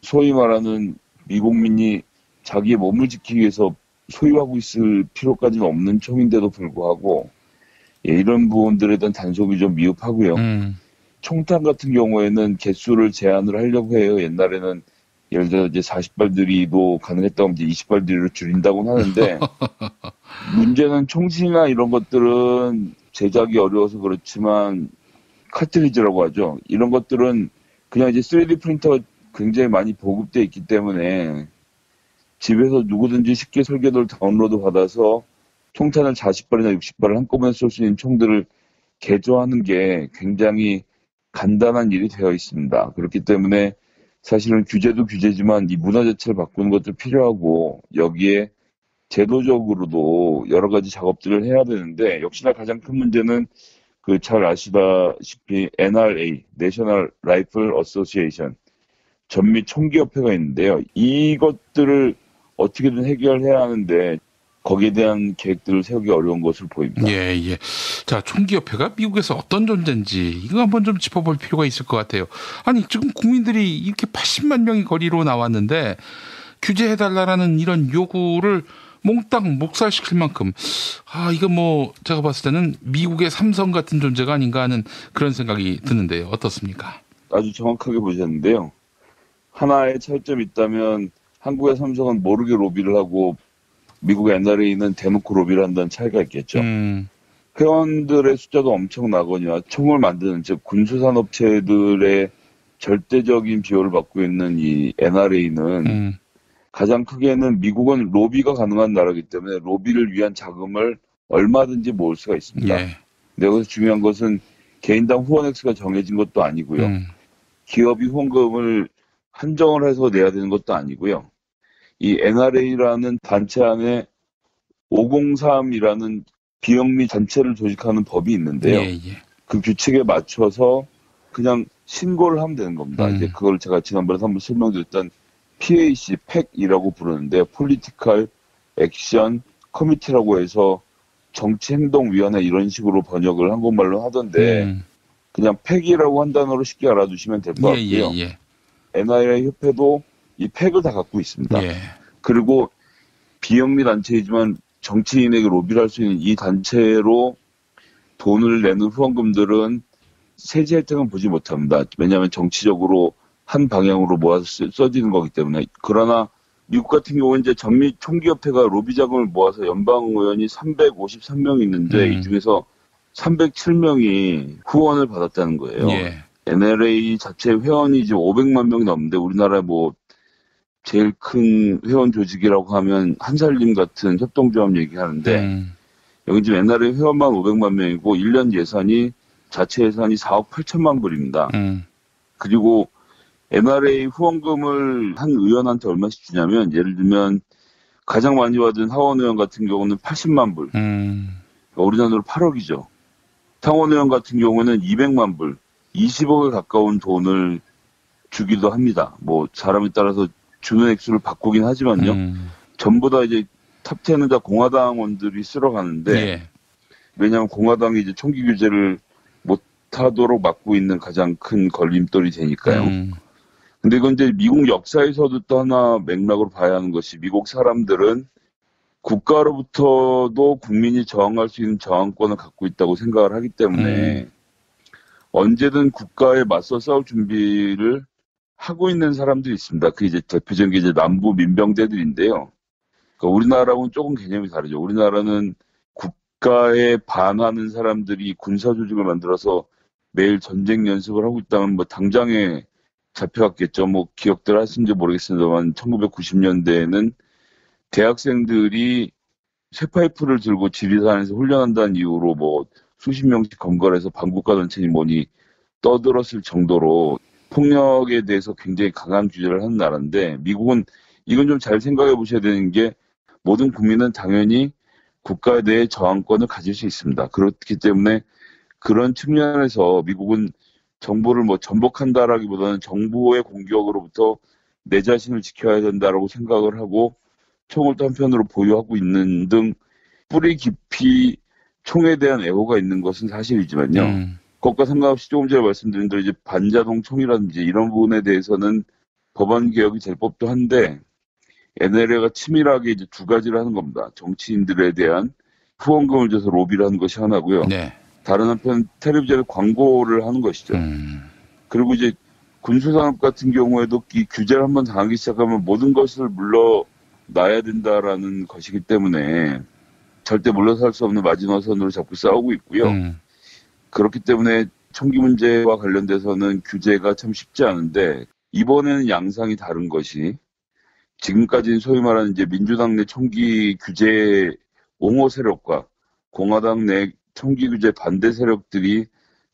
소위 말하는 미국민이 자기의 몸을 지키기 위해서 소유하고 있을 필요까지는 없는 총인데도 불구하고 이런 부분들에 대한 단속이 좀 미흡하고요. 총탄 같은 경우에는 개수를 제한을 하려고 해요. 옛날에는 예를 들어 이제 40발들이도 가능했다고 하면 이제 20발들이로 줄인다고는 하는데 문제는 총신이나 이런 것들은 제작이 어려워서 그렇지만 카트리지라고 하죠. 이런 것들은 그냥 이제 3D 프린터가 굉장히 많이 보급되어 있기 때문에 집에서 누구든지 쉽게 설계도를 다운로드 받아서 총탄을 40발이나 60발을 한꺼번에 쏠 수 있는 총들을 개조하는 게 굉장히 간단한 일이 되어 있습니다. 그렇기 때문에 사실은 규제도 규제지만 이 문화 자체를 바꾸는 것도 필요하고 여기에 제도적으로도 여러 가지 작업들을 해야 되는데 역시나 가장 큰 문제는 그 잘 아시다시피 NRA, National Rifle Association, 전미 총기협회가 있는데요. 이것들을 어떻게든 해결해야 하는데 거기에 대한 계획들을 세우기 어려운 것으로 보입니다. 예. 자, 총기협회가 미국에서 어떤 존재인지 이거 한번 좀 짚어볼 필요가 있을 것 같아요. 아니, 지금 국민들이 이렇게 80만 명이 거리로 나왔는데 규제해달라는 이런 요구를 몽땅 목살시킬 만큼 이거 뭐 제가 봤을 때는 미국의 삼성 같은 존재가 아닌가 하는 그런 생각이 드는데요. 어떻습니까? 아주 정확하게 보셨는데요. 하나의 차이점이 있다면 한국의 삼성은 모르게 로비를 하고 미국의 NRA는 대놓고 로비를 한다는 차이가 있겠죠. 회원들의 숫자도 엄청나거니와 총을 만드는 즉 군수산업체들의 절대적인 비율을 받고 있는 이 NRA는 가장 크게는 미국은 로비가 가능한 나라이기 때문에 로비를 위한 자금을 얼마든지 모을 수가 있습니다. 예. 근데 여기서 중요한 것은 개인당 후원 액수가 정해진 것도 아니고요. 기업이 후원금을 한정을 해서 내야 되는 것도 아니고요. 이 NRA라는 단체 안에 503이라는 비영리 단체를 조직하는 법이 있는데요. 그 규칙에 맞춰서 그냥 신고를 하면 되는 겁니다. 이제 그걸 제가 지난번에 한번 설명드렸던 PAC, PAC이라고 부르는데 Political Action Committee라고 해서 정치행동위원회 이런 식으로 번역을 한국말로 하던데 그냥 PAC이라고 한 단어로 쉽게 알아두시면 될 것 같고요. NRA 협회도 이 팩을 다 갖고 있습니다. 그리고 비영리 단체이지만 정치인에게 로비를 할 수 있는 이 단체로 돈을 내는 후원금들은 세제 혜택은 보지 못합니다. 왜냐하면 정치적으로 한 방향으로 모아서 써지는 거기 때문에. 그러나 미국 같은 경우는 이제 전미 총기협회가 로비 자금을 모아서 연방 의원이 353명 있는데 이 중에서 307명이 후원을 받았다는 거예요. 예. NRA 자체 회원이 이제 500만 명이 넘는데 우리나라 뭐 제일 큰 회원 조직이라고 하면 한살림 같은 협동조합 얘기하는데 여기 지금 NRA 회원만 500만 명이고 1년 예산이 자체 예산이 4억 8천만 불입니다. 그리고 NRA 후원금을 한 의원한테 얼마씩 주냐면 예를 들면 가장 많이 받은 하원 의원 같은 경우는 80만 불. 그러니까 우리나라로 8억이죠. 상원 의원 같은 경우는 200만 불, 20억에 가까운 돈을 주기도 합니다. 뭐 사람에 따라서 주는 액수를 바꾸긴 하지만요. 전부 다 이제 탑 10은 다 공화당원들이 쓸어 가는데 예. 왜냐하면 공화당이 이제 총기 규제를 못하도록 막고 있는 가장 큰 걸림돌이 되니까요. 근데 이건 이제 미국 역사에서도 또 하나 맥락으로 봐야 하는 것이 미국 사람들은 국가로부터도 국민이 저항할 수 있는 저항권을 갖고 있다고 생각을 하기 때문에 언제든 국가에 맞서 싸울 준비를 하고 있는 사람들이 있습니다. 그 이제 대표적인 게 이제 남부 민병대들인데요. 그러니까 우리나라하고는 조금 개념이 다르죠. 우리나라는 국가에 반하는 사람들이 군사 조직을 만들어서 매일 전쟁 연습을 하고 있다면 뭐 당장에 잡혀갔겠죠. 뭐 기억들 하신지 모르겠습니다만 1990년대에는 대학생들이 쇠파이프를 들고 지리산에서 훈련한다는 이유로 뭐 수십 명씩 검거해서 반국가 단체니 뭐니 떠들었을 정도로 폭력에 대해서 굉장히 강한 규제를 하는 나라인데 미국은 이건 좀 잘 생각해 보셔야 되는 게 모든 국민은 당연히 국가에 대해 저항권을 가질 수 있습니다. 그렇기 때문에 그런 측면에서 미국은 정부를 뭐 전복한다라기보다는 정부의 공격으로부터 내 자신을 지켜야 된다라고 생각을 하고 총을 또 한편으로 보유하고 있는 등 뿌리 깊이 총에 대한 애호가 있는 것은 사실이지만요. 그것과 상관없이 조금 전에 말씀드린 대로 이제 반자동 총이라든지 이런 부분에 대해서는 법안 개혁이 될 법도 한데 NLA가 치밀하게 이제 두 가지를 하는 겁니다. 정치인들에 대한 후원금을 줘서 로비를 하는 것이 하나고요. 네. 다른 한편 텔레비전에 광고를 하는 것이죠. 그리고 이제 군수산업 같은 경우에도 이 규제를 한번 당하기 시작하면 모든 것을 물러나야 된다라는 것이기 때문에 절대 물러설 수 없는 마지노선으로 자꾸 싸우고 있고요. 그렇기 때문에 총기 문제와 관련돼서는 규제가 참 쉽지 않은데 이번에는 양상이 다른 것이 지금까지는 소위 말하는 이제 민주당 내 총기 규제 옹호 세력과 공화당 내 총기 규제 반대 세력들이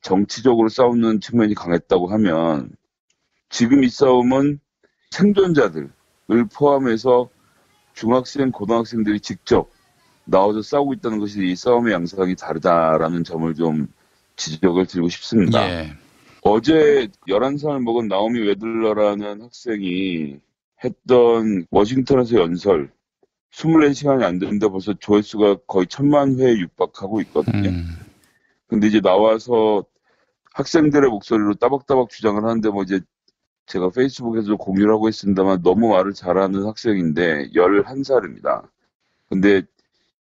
정치적으로 싸우는 측면이 강했다고 하면 지금 이 싸움은 생존자들을 포함해서 중학생, 고등학생들이 직접 나와서 싸우고 있다는 것이 이 싸움의 양상이 다르다라는 점을 좀 지적을 드리고 싶습니다. 예. 어제 11살 먹은 나오미 웨들러라는 학생이 했던 워싱턴에서 연설 24시간이 안 됐는데 벌써 조회수가 거의 1000만 회에 육박하고 있거든요. 근데 이제 나와서 학생들의 목소리로 따박따박 주장을 하는데 뭐 이제 제가 페이스북에서 공유를 하고 있습니다만 너무 말을 잘하는 학생인데 11살입니다. 근데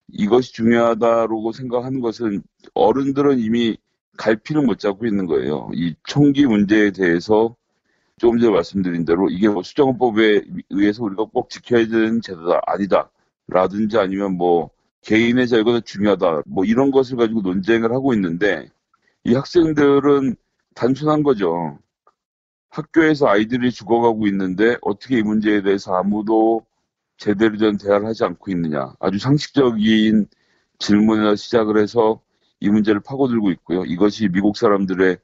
이것이 중요하다고 생각하는 것은 어른들은 이미 갈피를 못 잡고 있는 거예요. 이 총기 문제에 대해서 조금 전에 말씀드린 대로 이게 뭐 수정헌법에 의해서 우리가 꼭 지켜야 되는 제도다 아니다 라든지 아니면 뭐 개인의 자유가 중요하다 뭐 이런 것을 가지고 논쟁을 하고 있는데 이 학생들은 단순한 거죠. 학교에서 아이들이 죽어가고 있는데 어떻게 이 문제에 대해서 아무도 제대로 된 대화를 하지 않고 있느냐. 아주 상식적인 질문에서 시작을 해서 이 문제를 파고들고 있고요. 이것이 미국 사람들의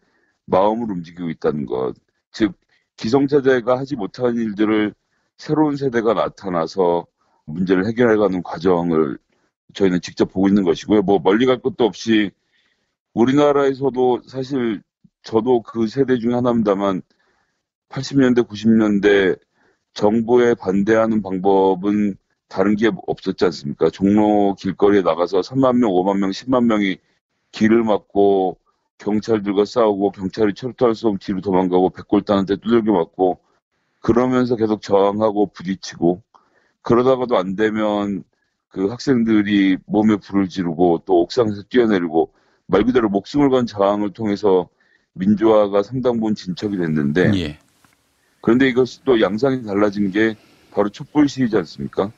마음을 움직이고 있다는 것. 즉 기성세대가 하지 못한 일들을 새로운 세대가 나타나서 문제를 해결해가는 과정을 저희는 직접 보고 있는 것이고요. 뭐 멀리 갈 것도 없이 우리나라에서도 사실 저도 그 세대 중에 하나입니다만 80년대, 90년대 정부에 반대하는 방법은 다른 게 없었지 않습니까? 종로 길거리에 나가서 3만 명, 5만 명, 10만 명이 길을 막고 경찰들과 싸우고 경찰이 철도할 수 없으면 뒤로 도망가고 백골단한테 두들겨 맞고 그러면서 계속 저항하고 부딪히고 그러다가도 안 되면 그 학생들이 몸에 불을 지르고 또 옥상에서 뛰어내리고 말 그대로 목숨을 건 저항을 통해서 민주화가 상당 부분 진척이 됐는데 예. 그런데 이것이 또 양상이 달라진 게 바로 촛불 시위지 않습니까?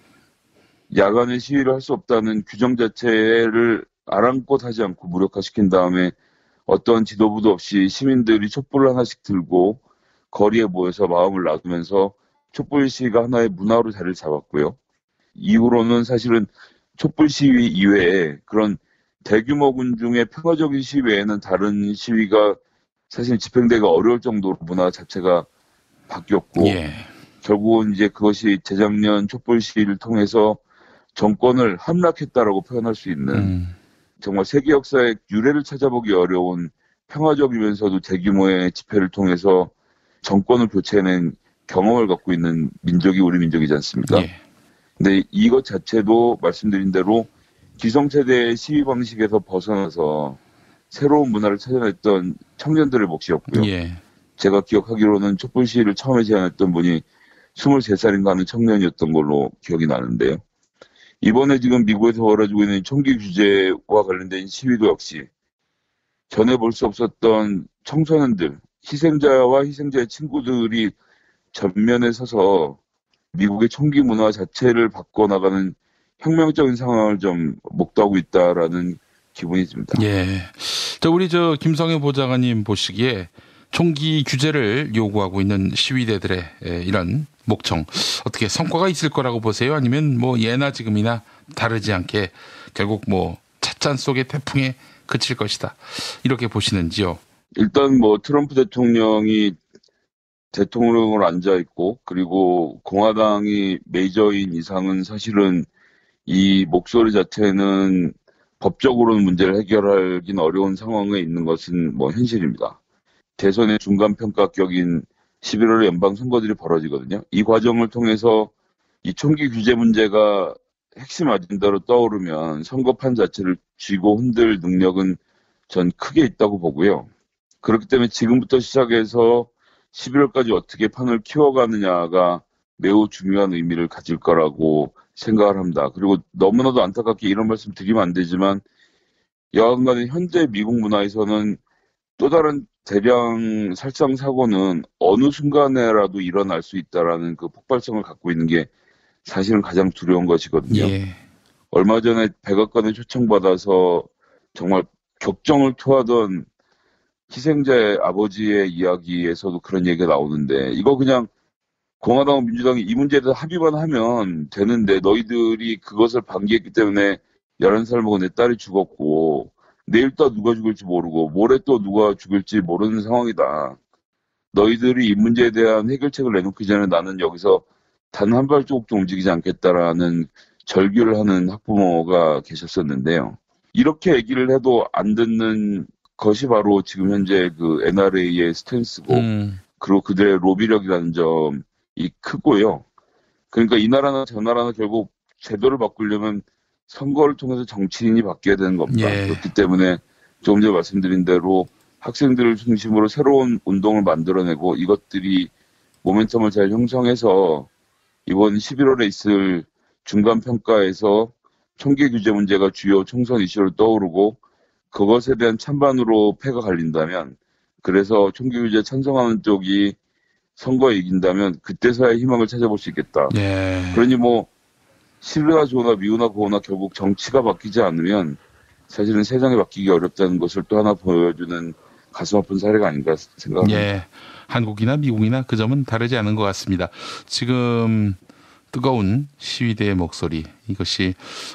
야간에 시위를 할 수 없다는 규정 자체를 아랑곳하지 않고 무력화시킨 다음에 어떤 지도부도 없이 시민들이 촛불을 하나씩 들고 거리에 모여서 마음을 나누면서 촛불 시위가 하나의 문화로 자리를 잡았고요. 이후로는 사실은 촛불 시위 이외에 그런 대규모 군중의 평화적인 시위 외에는 다른 시위가 사실 집행되기가 어려울 정도로 문화 자체가 바뀌었고 결국은 이제 그것이 재작년 촛불 시위를 통해서 정권을 함락했다라고 표현할 수 있는 정말 세계 역사의 유래를 찾아보기 어려운 평화적이면서도 대규모의 집회를 통해서 정권을 교체해낸 경험을 갖고 있는 민족이 우리 민족이지 않습니까? 근데 이것 자체도 말씀드린 대로 기성세대의 시위 방식에서 벗어나서 새로운 문화를 찾아냈던 청년들의 몫이었고요. 제가 기억하기로는 촛불 시위를 처음에 제안했던 분이 23살인가 하는 청년이었던 걸로 기억이 나는데요. 이번에 지금 미국에서 벌어지고 있는 총기 규제와 관련된 시위도 역시 전에 볼 수 없었던 청소년들, 희생자와 희생자의 친구들이 전면에 서서 미국의 총기 문화 자체를 바꿔나가는 혁명적인 상황을 좀 목도하고 있다라는 기분이 듭니다. 우리 김성회 보좌관님 보시기에 총기 규제를 요구하고 있는 시위대들의 이런 목청 어떻게 성과가 있을 거라고 보세요? 아니면 뭐 예나 지금이나 다르지 않게 결국 뭐 찻잔 속의 태풍에 그칠 것이다 이렇게 보시는지요? 일단 뭐 트럼프 대통령이 대통령으로 앉아 있고 그리고 공화당이 메이저인 이상은 사실은 이 목소리 자체는 법적으로는 문제를 해결하기는 어려운 상황에 있는 것은 뭐 현실입니다. 대선의 중간평가격인 11월에 연방선거들이 벌어지거든요. 이 과정을 통해서 이 총기 규제 문제가 핵심 아젠다로 떠오르면 선거판 자체를 쥐고 흔들 능력은 전 크게 있다고 보고요. 그렇기 때문에 지금부터 시작해서 11월까지 어떻게 판을 키워가느냐가 매우 중요한 의미를 가질 거라고 생각을 합니다. 그리고 너무나도 안타깝게 이런 말씀 드리면 안 되지만 여하간에 현재 미국 문화에서는 또 다른 대량 살상 사고는 어느 순간에라도 일어날 수 있다라는 그 폭발성을 갖고 있는 게 사실은 가장 두려운 것이거든요. 얼마 전에 백악관에 초청받아서 정말 격정을 토하던 희생자의 아버지의 이야기에서도 그런 얘기가 나오는데 이거 그냥 공화당과 민주당이 이 문제에 대해서 합의만 하면 되는데 너희들이 그것을 방기했기 때문에 11살 먹은 내 딸이 죽었고 내일 또 누가 죽을지 모르고 모레 또 누가 죽을지 모르는 상황이다. 너희들이 이 문제에 대한 해결책을 내놓기 전에 나는 여기서 단 한 발자국도 움직이지 않겠다라는 절규를 하는 학부모가 계셨었는데요. 이렇게 얘기를 해도 안 듣는 것이 바로 지금 현재 그 NRA의 스탠스고 그리고 그들의 로비력이라는 점이 크고요. 그러니까 이 나라나 저 나라나 결국 제도를 바꾸려면 선거를 통해서 정치인이 바뀌어야 되는 겁니다. 그렇기 때문에 조금 전에 말씀드린 대로 학생들을 중심으로 새로운 운동을 만들어내고 이것들이 모멘텀을 잘 형성해서 이번 11월에 있을 중간평가에서 총기 규제 문제가 주요 총선 이슈로 떠오르고 그것에 대한 찬반으로 패가 갈린다면 그래서 총기 규제 찬성하는 쪽이 선거에 이긴다면 그때서야 희망을 찾아볼 수 있겠다. 그러니 뭐 싫으나 좋으나 미우나 고우나 결국 정치가 바뀌지 않으면 사실은 세상이 바뀌기 어렵다는 것을 또 하나 보여주는 가슴 아픈 사례가 아닌가 생각합니다. 한국이나 미국이나 그 점은 다르지 않은 것 같습니다. 지금 뜨거운 시위대의 목소리 이것이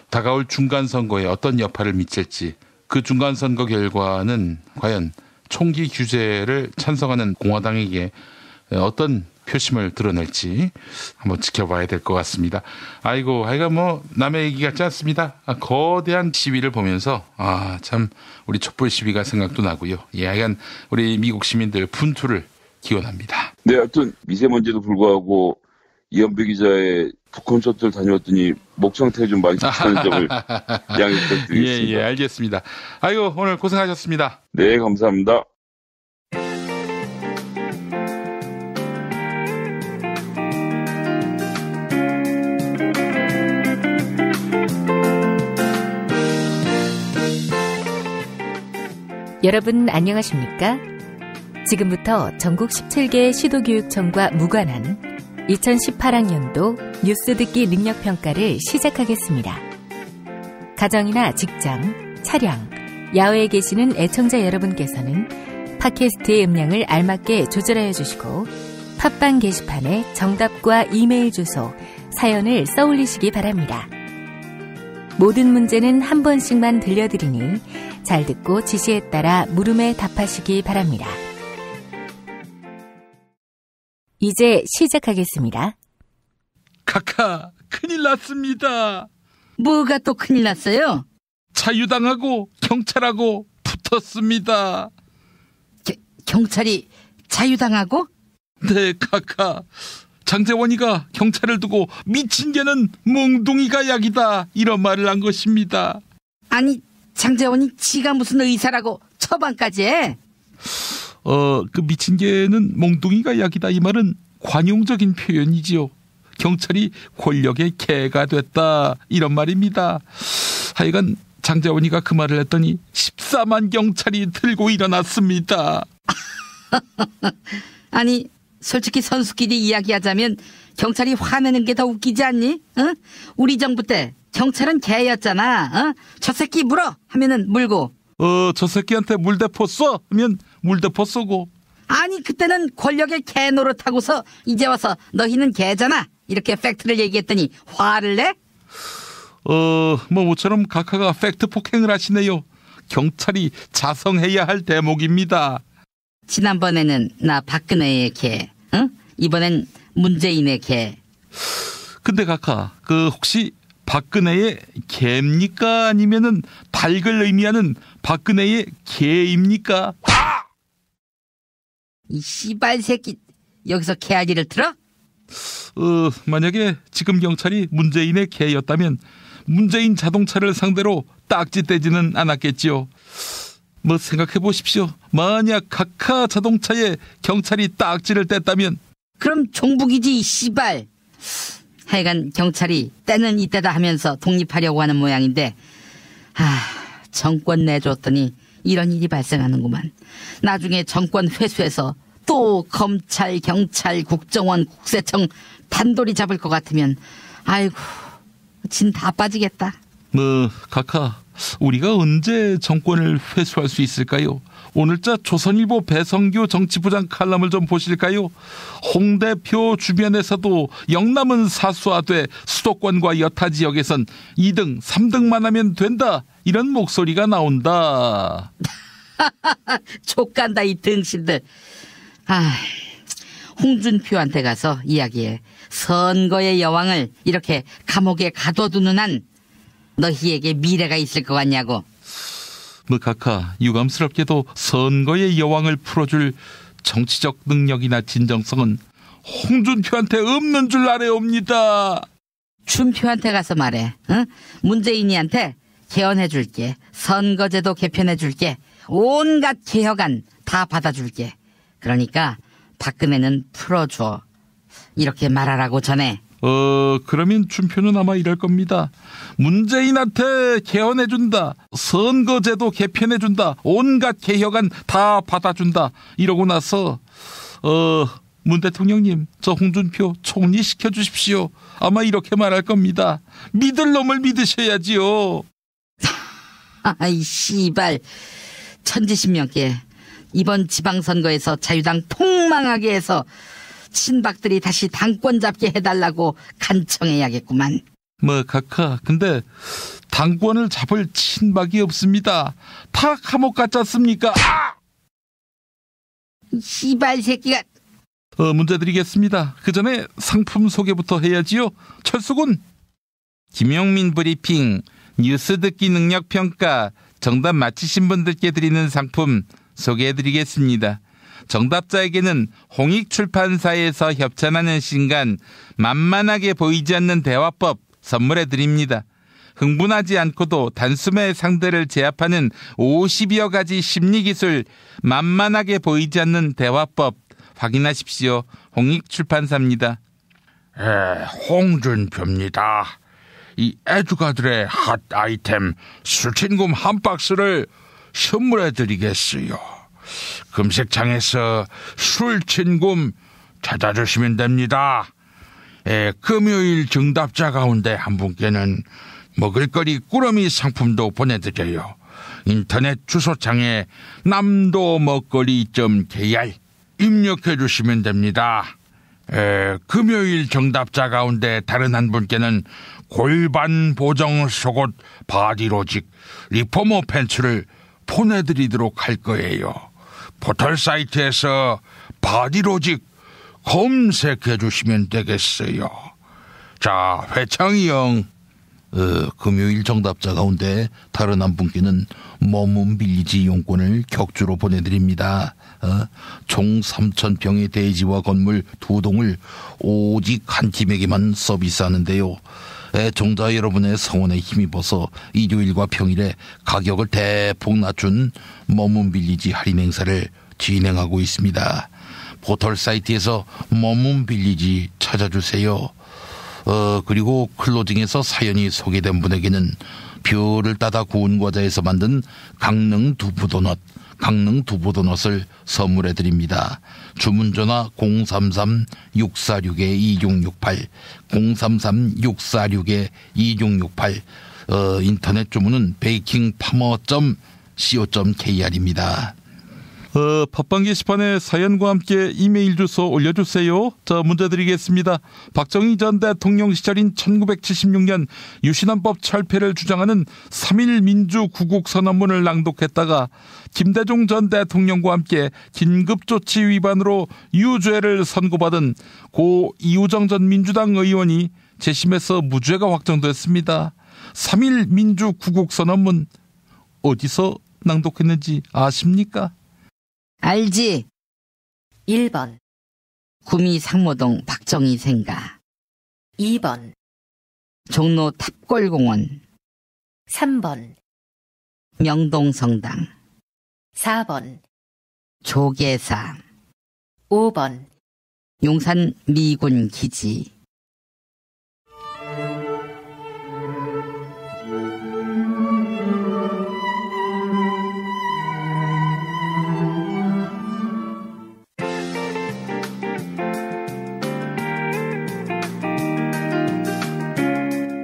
다가올 중간선거에 어떤 여파를 미칠지 그 중간선거 결과는 과연 총기 규제를 찬성하는 공화당에게 어떤 표심을 드러낼지 한번 지켜봐야 될 것 같습니다. 아이고 뭐 남의 얘기 같지 않습니다. 거대한 시위를 보면서 참 우리 촛불 시위가 생각도 나고요. 하여간 우리 미국 시민들 분투를 기원합니다. 네, 하여튼 미세먼지도 불구하고 이현배 기자의 북콘서트를 다녀왔더니 목 상태가 좀 많이 좋다는 점을 양해 부탁드리겠습니다. 알겠습니다. 아이고 오늘 고생하셨습니다. 네, 감사합니다. 여러분 안녕하십니까? 지금부터 전국 17개 시도교육청과 무관한 2018학년도 뉴스 듣기 능력 평가를 시작하겠습니다. 가정이나 직장, 차량, 야외에 계시는 애청자 여러분께서는 팟캐스트의 음량을 알맞게 조절하여 주시고 팟빵 게시판에 정답과 이메일 주소, 사연을 써올리시기 바랍니다. 모든 문제는 한 번씩만 들려드리니 잘 듣고 지시에 따라 물음에 답하시기 바랍니다. 이제 시작하겠습니다. 카카, 큰일 났습니다. 뭐가 또 큰일 났어요? 자유당하고 경찰하고 붙었습니다. 경찰이 자유당하고? 네, 카카. 장재원이가 경찰을 두고 미친 개는 몽둥이가 약이다 이런 말을 한 것입니다. 아니, 장재원이 지가 무슨 의사라고 처방까지 해? 그 미친 개는 몽둥이가 약이다 이 말은 관용적인 표현이지요. 경찰이 권력의 개가 됐다 이런 말입니다. 하여간 장재원이가 그 말을 했더니 14만 경찰이 들고 일어났습니다. 아니, 솔직히 선수끼리 이야기하자면 경찰이 화내는 게 더 웃기지 않니? 응? 우리 정부 때 경찰은 개였잖아. 어? 저 새끼 물어 하면은 물고. 저 새끼한테 물대포 써 하면 물대포 쏘고. 아니, 그때는 권력의 개 노릇하고서 이제 와서 너희는 개잖아 이렇게 팩트를 얘기했더니 화를 내? 모처럼 각하가 팩트 폭행을 하시네요. 경찰이 자성해야 할 대목입니다. 지난번에는 나 박근혜의 개, 응? 이번엔 문재인의 개. 근데 각하, 혹시 박근혜의 개입니까? 아니면은 닭을 의미하는 박근혜의 개입니까? 이 씨발 새끼, 여기서 개아리를 틀어? 만약에 지금 경찰이 문재인의 개였다면 문재인 자동차를 상대로 딱지 떼지는 않았겠지요. 생각해 보십시오. 만약 각하 자동차에 경찰이 딱지를 뗐다면 그럼 종북이지 이 씨발. 하여간 경찰이 때는 이때다 하면서 독립하려고 하는 모양인데 정권 내줬더니 이런 일이 발생하는구만. 나중에 정권 회수해서 또 검찰, 경찰, 국정원, 국세청 단돌이 잡을 것 같으면 아이고 진 다 빠지겠다. 각하, 우리가 언제 정권을 회수할 수 있을까요? 오늘자 조선일보 배성규 정치부장 칼럼을 좀 보실까요? 홍 대표 주변에서도 영남은 사수화돼 수도권과 여타 지역에선 2등, 3등만 하면 된다 이런 목소리가 나온다. 족간다 이 등신들. 홍준표한테 가서 이야기해. 선거의 여왕을 이렇게 감옥에 가둬두는 한 너희에게 미래가 있을 것 같냐고. 각하, 유감스럽게도 선거의 여왕을 풀어줄 정치적 능력이나 진정성은 홍준표한테 없는 줄 아래옵니다. 준표한테 가서 말해. 응? 문재인이한테 개헌해줄게. 선거제도 개편해줄게. 온갖 개혁안 다 받아줄게. 그러니까 박근혜는 풀어줘. 이렇게 말하라고 전해. 그러면 준표는 아마 이럴 겁니다. 문재인한테 개헌해준다. 선거제도 개편해준다. 온갖 개혁안 다 받아준다. 이러고 나서 문 대통령님, 저 홍준표 총리 시켜주십시오. 아마 이렇게 말할 겁니다. 믿을 놈을 믿으셔야지요. 아이 씨발, 천지신명께 이번 지방선거에서 자유당 폭망하게 해서 친박들이 다시 당권 잡게 해달라고 간청해야겠구만. 각하, 근데 당권을 잡을 친박이 없습니다. 다 감옥 갔지 않습니까? 씨발 새끼가. 문제 드리겠습니다. 그 전에 상품 소개부터 해야지요. 철수군. 김용민 브리핑, 뉴스 듣기 능력 평가, 정답 맞히신 분들께 드리는 상품 소개해드리겠습니다. 정답자에게는 홍익출판사에서 협찬하는 신간 만만하게 보이지 않는 대화법 선물해드립니다. 흥분하지 않고도 단숨에 상대를 제압하는 50여 가지 심리기술 만만하게 보이지 않는 대화법 확인하십시오. 홍익출판사입니다. 홍준표입니다. 이 애주가들의 핫 아이템 술친굼 한 박스를 선물해드리겠어요. 검색창에서 술친굼 찾아주시면 됩니다. 금요일 정답자 가운데 한 분께는 먹을거리 꾸러미 상품도 보내드려요. 인터넷 주소창에 남도먹거리.kr 입력해 주시면 됩니다. 금요일 정답자 가운데 다른 한 분께는 골반 보정 속옷 바디로직 리포머 팬츠를 보내드리도록 할 거예요. 포털 사이트에서 바디로직 검색해 주시면 되겠어요. 자, 회창이 형. 금요일 정답자 가운데 다른 한 분께는 머문 빌리지 이용권을 격주로 보내드립니다. 총 3,000평의 대지와 건물 2동을 오직 한 팀에게만 서비스하는데요. 애청자 여러분의 성원에 힘입어서 일요일과 평일에 가격을 대폭 낮춘 머문 빌리지 할인 행사를 진행하고 있습니다. 포털 사이트에서 머문 빌리지 찾아주세요. 그리고 클로징에서 사연이 소개된 분에게는 뷰를 따다 구운 과자에서 만든 강릉 두부도넛을 선물해 드립니다. 주문 전화 033-646-2668 033-646-2668 인터넷 주문은 bakingfarmer.co.kr입니다. 팟빵 게시판에 사연과 함께 이메일 주소 올려주세요. 자, 문제 드리겠습니다. 박정희 전 대통령 시절인 1976년 유신헌법 철폐를 주장하는 3.1 민주구국선언문을 낭독했다가 김대중 전 대통령과 함께 긴급조치 위반으로 유죄를 선고받은 고 이우정 전 민주당 의원이 재심에서 무죄가 확정됐습니다. 3.1 민주구국선언문 어디서 낭독했는지 아십니까? 알지. 1번 구미 상모동 박정희 생가. 2번 종로 탑골공원. 3번 명동성당. 4번 조계사. 5번 용산 미군 기지.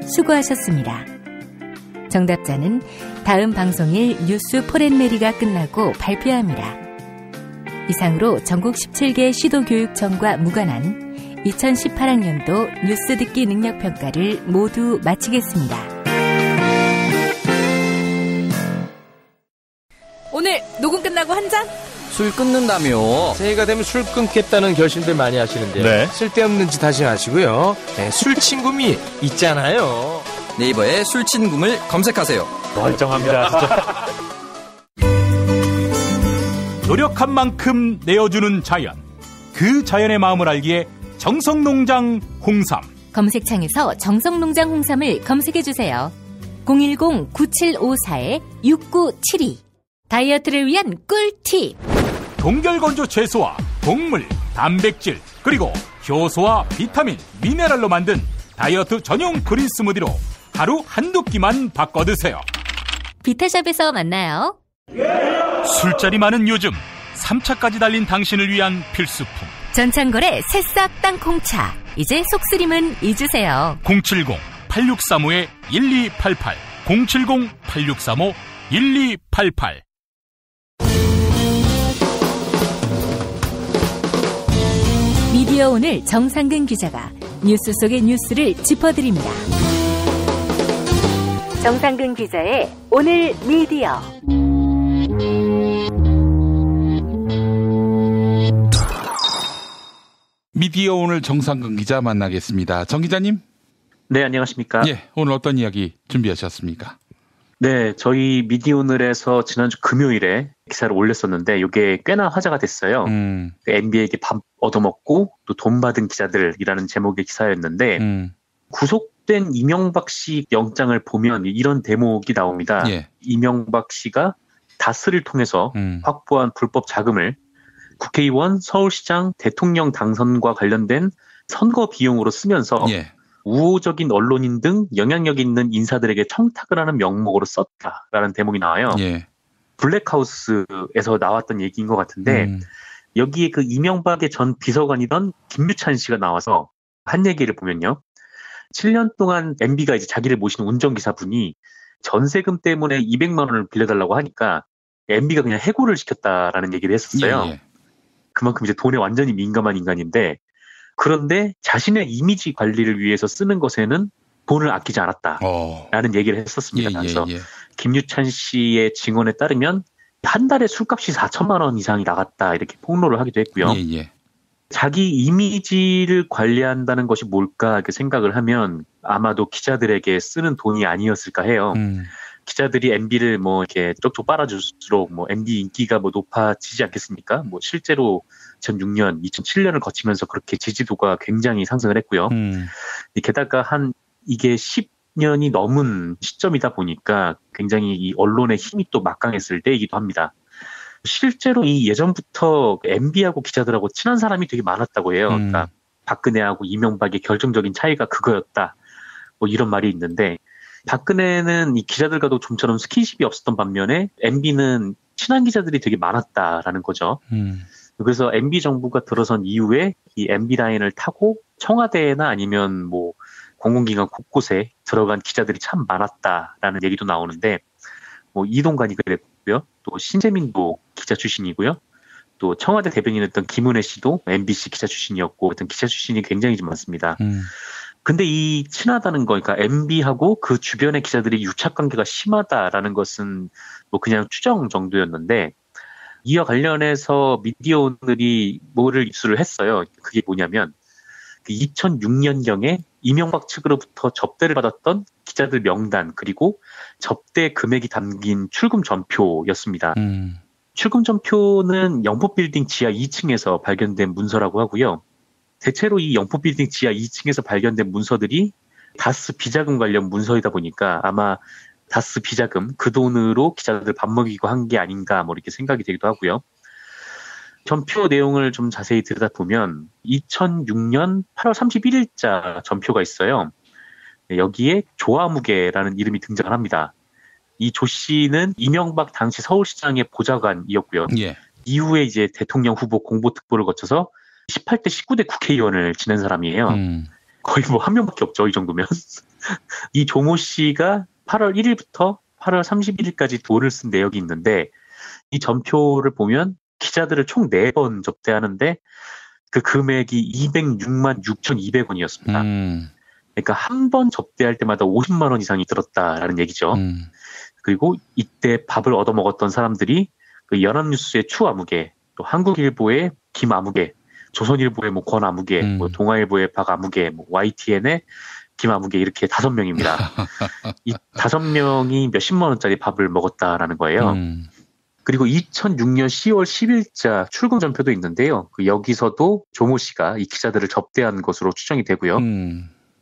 수고하셨습니다. 정답자는 다음 방송일 뉴스 포렌메리가 끝나고 발표합니다. 이상으로 전국 17개 시도교육청과 무관한 2018학년도 뉴스 듣기 능력평가를 모두 마치겠습니다. 오늘 녹음 끝나고 한 잔? 술 끊는다며. 새해가 되면 술 끊겠다는 결심들 많이 하시는데요. 네. 쓸데없는 짓 하지 마시고요. 네, 술친굼이 있잖아요. 네이버에 술친굼을 검색하세요. 멀쩡합니다, 진짜. 노력한 만큼 내어주는 자연. 그 자연의 마음을 알기에 정성농장 홍삼. 검색창에서 정성농장 홍삼을 검색해주세요. 010-9754-6972 다이어트를 위한 꿀팁. 동결건조 채소와 곡물, 단백질, 그리고 효소와 비타민, 미네랄로 만든 다이어트 전용 그린 스무디로 하루 한두 끼만 바꿔 드세요. 비타샵에서 만나요. 술자리 많은 요즘 3차까지 달린 당신을 위한 필수품. 전창걸의 새싹 땅콩차. 이제 속쓰림은 잊으세요. 070-8635-1288 070-8635-1288 미디어 오늘 정상근 기자가 뉴스 속의 뉴스를 짚어드립니다. 정상근 기자의 오늘 미디어. 미디어 오늘 정상근 기자 만나겠습니다. 정 기자님. 네, 안녕하십니까. 예, 오늘 어떤 이야기 준비하셨습니까? 네, 저희 미디오늘에서 지난주 금요일에 기사를 올렸었는데 이게 꽤나 화제가 됐어요. NBA에게 밥 얻어먹고 또 돈 받은 기자들이라는 제목의 기사였는데 구속된 이명박 씨 영장을 보면 이런 대목이 나옵니다. 예. 이명박 씨가 다스를 통해서 확보한 불법 자금을 국회의원, 서울시장, 대통령 당선과 관련된 선거 비용으로 쓰면서 예. 우호적인 언론인 등 영향력 있는 인사들에게 청탁을 하는 명목으로 썼다라는 대목이 나와요. 예. 블랙하우스에서 나왔던 얘기인 것 같은데 여기에 그 이명박의 전 비서관이던 김유찬 씨가 나와서 한 얘기를 보면요. 7년 동안 MB가 이제 자기를 모시는 운전기사분이 전세금 때문에 200만 원을 빌려달라고 하니까 MB가 그냥 해고를 시켰다라는 얘기를 했었어요. 예. 그만큼 이제 돈에 완전히 민감한 인간인데, 그런데 자신의 이미지 관리를 위해서 쓰는 것에는 돈을 아끼지 않았다라는 얘기를 했었습니다. 그래서 김유찬 씨의 증언에 따르면 한 달에 술값이 4천만 원 이상이 나갔다 이렇게 폭로를 하기도 했고요. 자기 이미지를 관리한다는 것이 뭘까 이렇게 생각을 하면 아마도 기자들에게 쓰는 돈이 아니었을까 해요. 기자들이 MB를 뭐 이렇게 쪽쪽 빨아줄수록 뭐 MB 인기가 뭐 높아지지 않겠습니까? 뭐 실제로 2006년, 2007년을 거치면서 그렇게 지지도가 굉장히 상승을 했고요. 게다가 이게 10년이 넘은 시점이다 보니까 굉장히 이 언론의 힘이 또 막강했을 때이기도 합니다. 실제로 이 예전부터 MB하고 기자들하고 친한 사람이 되게 많았다고 해요. 그러니까 박근혜하고 이명박의 결정적인 차이가 그거였다. 뭐 이런 말이 있는데, 박근혜는 이 기자들과도 좀처럼 스킨십이 없었던 반면에 MB는 친한 기자들이 되게 많았다라는 거죠. 그래서 MB 정부가 들어선 이후에 이 MB 라인을 타고 청와대나 아니면 뭐 공공기관 곳곳에 들어간 기자들이 참 많았다라는 얘기도 나오는데, 뭐 이동관이 그랬고요. 또 신재민도 기자 출신이고요. 또 청와대 대변인이었던 김은혜 씨도 MBC 기자 출신이었고, 하여튼 기자 출신이 굉장히 좀 많습니다. 근데 이 친하다는 거, 그러니까 MB하고 그 주변의 기자들이 유착 관계가 심하다라는 것은 뭐 그냥 추정 정도였는데, 이와 관련해서 미디어오늘이 뭐를 입수를 했어요. 그게 뭐냐면 2006년경에 이명박 측으로부터 접대를 받았던 기자들 명단, 그리고 접대 금액이 담긴 출금 전표였습니다. 출금 전표는 영포빌딩 지하 2층에서 발견된 문서라고 하고요. 대체로 이 영포빌딩 지하 2층에서 발견된 문서들이 다스 비자금 관련 문서이다 보니까 아마 다스 비자금, 그 돈으로 기자들 밥 먹이고 한 게 아닌가 뭐 이렇게 생각이 되기도 하고요. 전표 내용을 좀 자세히 들여다보면 2006년 8월 31일자 전표가 있어요. 여기에 조아무개라는 이름이 등장을 합니다. 이 조 씨는 이명박 당시 서울시장의 보좌관이었고요. 이후에 이제 대통령 후보 공보특보를 거쳐서 18대 19대 국회의원을 지낸 사람이에요. 거의 뭐 한 명밖에 없죠, 이 정도면. 이 조모 씨가 8월 1일부터 8월 31일까지 돈을 쓴 내역이 있는데, 이 전표를 보면 기자들을 총 4번 접대하는데 그 금액이 206만 6,200원이었습니다. 그러니까 한 번 접대할 때마다 50만 원 이상이 들었다라는 얘기죠. 그리고 이때 밥을 얻어먹었던 사람들이 그 연합뉴스의 추아무개, 또 한국일보의 김아무개, 조선일보의 뭐 권아무개, 뭐 동아일보의 박아무개, 뭐 YTN의 김아무개, 이렇게 5명입니다. 이 5명이 몇십만 원짜리 밥을 먹었다라는 거예요. 그리고 2006년 10월 10일자 출금 전표도 있는데요. 여기서도 조모 씨가 이 기자들을 접대한 것으로 추정이 되고요.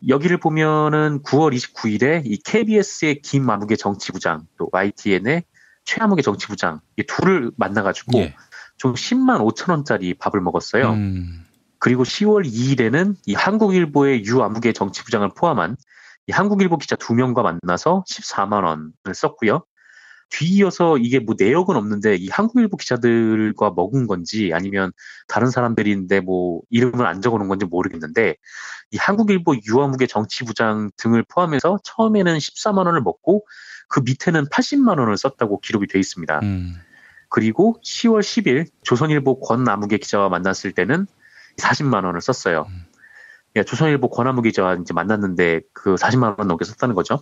여기를 보면은 9월 29일에 이 KBS의 김아무개 정치부장, 또 YTN의 최아무개 정치부장, 이 둘을 만나가지고 총 10만 5천 원짜리 밥을 먹었어요. 그리고 10월 2일에는 이 한국일보의 유아무개 정치부장을 포함한 이 한국일보 기자 2명과 만나서 14만 원을 썼고요. 뒤이어서 이게 뭐 내역은 없는데 이 한국일보 기자들과 먹은 건지 아니면 다른 사람들인데 뭐 이름을 안 적어놓은 건지 모르겠는데, 이 한국일보 유아무개 정치부장 등을 포함해서 처음에는 14만 원을 먹고 그 밑에는 80만 원을 썼다고 기록이 돼 있습니다. 그리고 10월 10일 조선일보 권아무개 기자와 만났을 때는 40만 원을 썼어요. 조선일보 권아무개 기자와 이제 만났는데 그 40만 원 넘게 썼다는 거죠.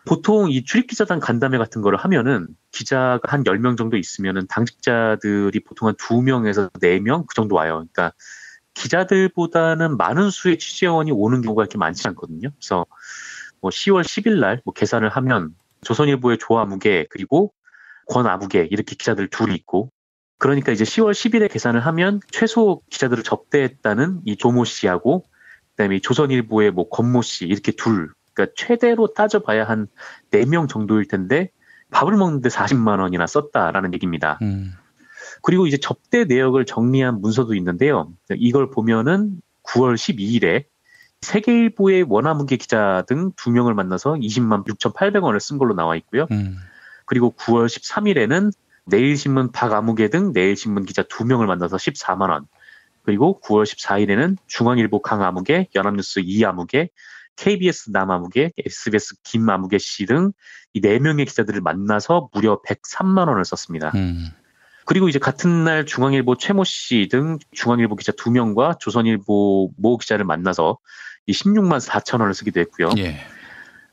보통 이 출입기자단 간담회 같은 거를 하면은 기자가 한 10명 정도 있으면은 당직자들이 보통 한 2명에서 4명 그 정도 와요. 그러니까 기자들보다는 많은 수의 취재원이 오는 경우가 이렇게 많지 않거든요. 그래서 뭐 10월 10일 날 뭐 계산을 하면 조선일보의 조아무개 그리고 권아무개 이렇게 기자들 둘이 있고, 그러니까 이제 10월 10일에 계산을 하면 최소 기자들을 접대했다는 이 조모 씨하고 그다음에 조선일보의 뭐 권모 씨 이렇게 둘, 그러니까 최대로 따져봐야 한 4명 정도일 텐데 밥을 먹는데 40만 원이나 썼다라는 얘기입니다. 그리고 이제 접대 내역을 정리한 문서도 있는데요. 이걸 보면은 9월 12일에 세계일보의 원아무개 기자 등 2명을 만나서 20만 6,800원을 쓴 걸로 나와 있고요. 그리고 9월 13일에는 내일신문 박아무개 등 내일신문 기자 2명을 만나서 14만 원. 그리고 9월 14일에는 중앙일보 강아무개, 연합뉴스 이아무개, KBS 남아무개, SBS 김아무개 씨 등 이 4명의 기자들을 만나서 무려 103만 원을 썼습니다. 그리고 이제 같은 날 중앙일보 최모 씨 등 중앙일보 기자 2명과 조선일보 모 기자를 만나서 이 16만 4천 원을 쓰기도 했고요. 예.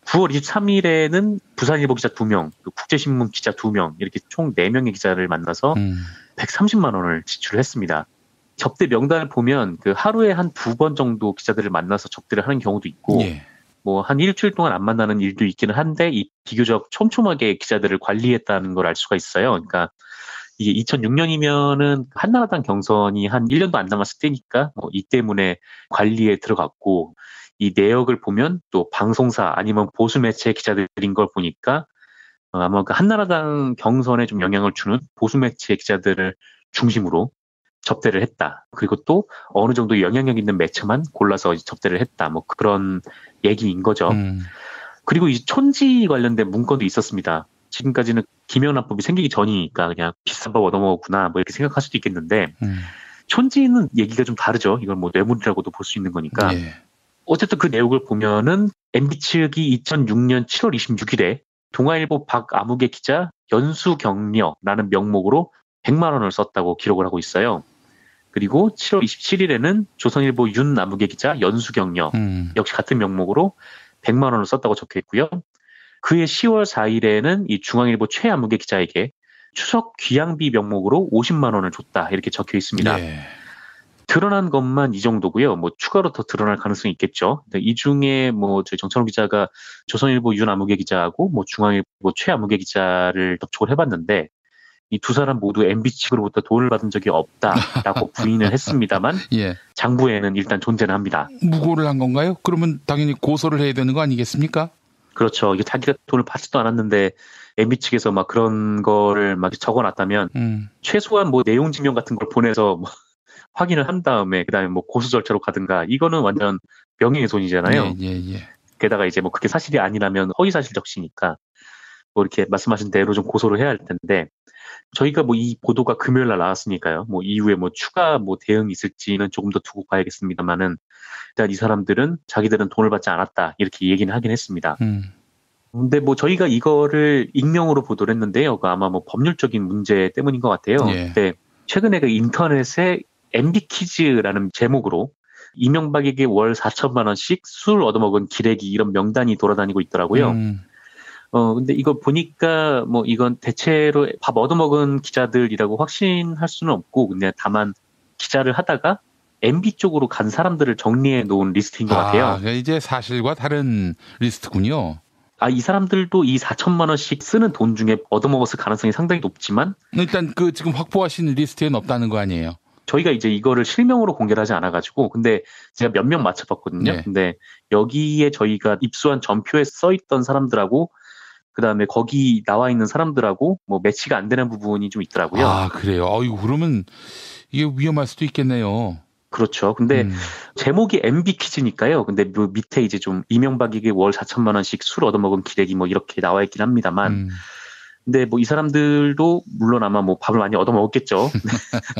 9월 23일에는 부산일보 기자 2명, 국제신문 기자 2명 이렇게 총 4명의 기자를 만나서 130만 원을 지출을 했습니다. 접대 명단을 보면 그 하루에 한 2번 정도 기자들을 만나서 접대를 하는 경우도 있고 예. 뭐 한 일주일 동안 안 만나는 일도 있기는 한데 이 비교적 촘촘하게 기자들을 관리했다는 걸 알 수가 있어요. 그러니까 이게 2006년이면은 한나라당 경선이 한 1년도 안 남았을 때니까 뭐 이 때문에 관리에 들어갔고 이 내역을 보면 또 방송사 아니면 보수 매체 기자들인 걸 보니까 아마 그 한나라당 경선에 좀 영향을 주는 보수 매체 기자들을 중심으로 접대를 했다. 그리고 또 어느 정도 영향력 있는 매체만 골라서 접대를 했다. 뭐 그런 얘기인 거죠. 그리고 이 촌지 관련된 문건도 있었습니다. 지금까지는 김영란법이 생기기 전이니까 그냥 비싼 법 얻어먹었구나 뭐 이렇게 생각할 수도 있겠는데 촌지는 얘기가 좀 다르죠. 이걸 뭐 뇌물이라고도 볼 수 있는 거니까. 예. 어쨌든 그 내용을 보면은 MB 측이 2006년 7월 26일에 동아일보 박아무개 기자 연수격려라는 명목으로 100만 원을 썼다고 기록을 하고 있어요. 그리고 7월 27일에는 조선일보 윤아무개 기자 연수격려 역시 같은 명목으로 100만 원을 썼다고 적혀 있고요. 그해 10월 4일에는 이 중앙일보 최아무개 기자에게 추석 귀향비 명목으로 50만 원을 줬다 이렇게 적혀 있습니다. 예. 드러난 것만 이 정도고요. 뭐 추가로 더 드러날 가능성이 있겠죠. 이 중에 뭐 저희 정찬호 기자가 조선일보 윤아무개 기자하고 뭐 중앙일보 최아무개 기자를 접촉을 해봤는데 이 두 사람 모두 MB 측으로부터 돈을 받은 적이 없다라고 부인을 했습니다만 예. 장부에는 일단 존재는 합니다. 무고를 한 건가요? 그러면 당연히 고소를 해야 되는 거 아니겠습니까? 그렇죠. 이게 자기가 돈을 받지도 않았는데 MB 측에서 막 그런 거를 막 적어놨다면 최소한 뭐 내용 증명 같은 걸 보내서 뭐 확인을 한 다음에 그다음에 뭐 고소 절차로 가든가 이거는 완전 명예훼손이잖아요. 예. 게다가 이제 뭐 그게 사실이 아니라면 허위사실 적시니까 뭐 이렇게 말씀하신 대로 좀 고소를 해야 할 텐데 저희가 뭐 이 보도가 금요일 날 나왔으니까요. 뭐 이후에 뭐 추가 뭐 대응이 있을지는 조금 더 두고 봐야겠습니다만은 일단 이 사람들은 자기들은 돈을 받지 않았다 이렇게 얘기는 하긴 했습니다. 근데 뭐 저희가 이거를 익명으로 보도를 했는데요. 그 아마 뭐 법률적인 문제 때문인 것 같아요. 예. 근데 최근에 그 인터넷에 MB 퀴즈라는 제목으로 이명박에게 월 4천만 원씩 술 얻어먹은 기레기 이런 명단이 돌아다니고 있더라고요. 근데 이거 보니까 뭐 이건 대체로 밥 얻어먹은 기자들이라고 확신할 수는 없고 근데 다만 기자를 하다가 MB 쪽으로 간 사람들을 정리해 놓은 리스트인 것 같아요. 이제 사실과 다른 리스트군요. 이 사람들도 이 4천만 원씩 쓰는 돈 중에 얻어먹었을 가능성이 상당히 높지만 일단 그 지금 확보하신 리스트에는 없다는 거 아니에요? 저희가 이제 이거를 실명으로 공개를 하지 않아가지고 근데 제가 몇 명 맞춰봤거든요. 네. 근데 여기에 저희가 입수한 전표에 써있던 사람들하고 그다음에 거기 나와 있는 사람들하고 뭐 매치가 안 되는 부분이 좀 있더라고요. 그래요? 아이고 그러면 이게 위험할 수도 있겠네요. 그렇죠. 근데 제목이 MB 퀴즈니까요. 근데 뭐 밑에 이제 좀 이명박에게 월 4천만 원씩 술 얻어먹은 기레기 뭐 이렇게 나와 있긴 합니다만 근데 뭐 이 사람들도 물론 아마 뭐 밥을 많이 얻어먹었겠죠.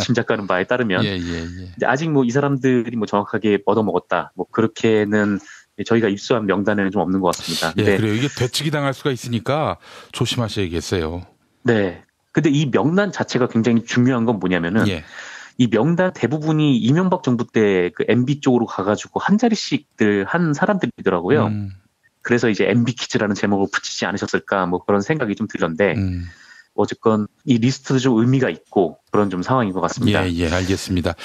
짐작가는 바에 따르면. 예. 근데 아직 뭐 이 사람들이 뭐 정확하게 얻어먹었다. 뭐 그렇게는 저희가 입수한 명단에는 좀 없는 것 같습니다. 예, 그래요. 이게 되치기 당할 수가 있으니까 조심하셔야겠어요. 네. 근데 이 명단 자체가 굉장히 중요한 건 뭐냐면은 이 명단 대부분이 이명박 정부 때 그 MB 쪽으로 가가지고 한 자리씩들 한 사람들이더라고요. 그래서 이제 MB 퀴즈라는 제목을 붙이지 않으셨을까 뭐 그런 생각이 좀 들던데 어쨌건 이 리스트도 좀 의미가 있고 그런 좀 상황인 것 같습니다. 예, 알겠습니다.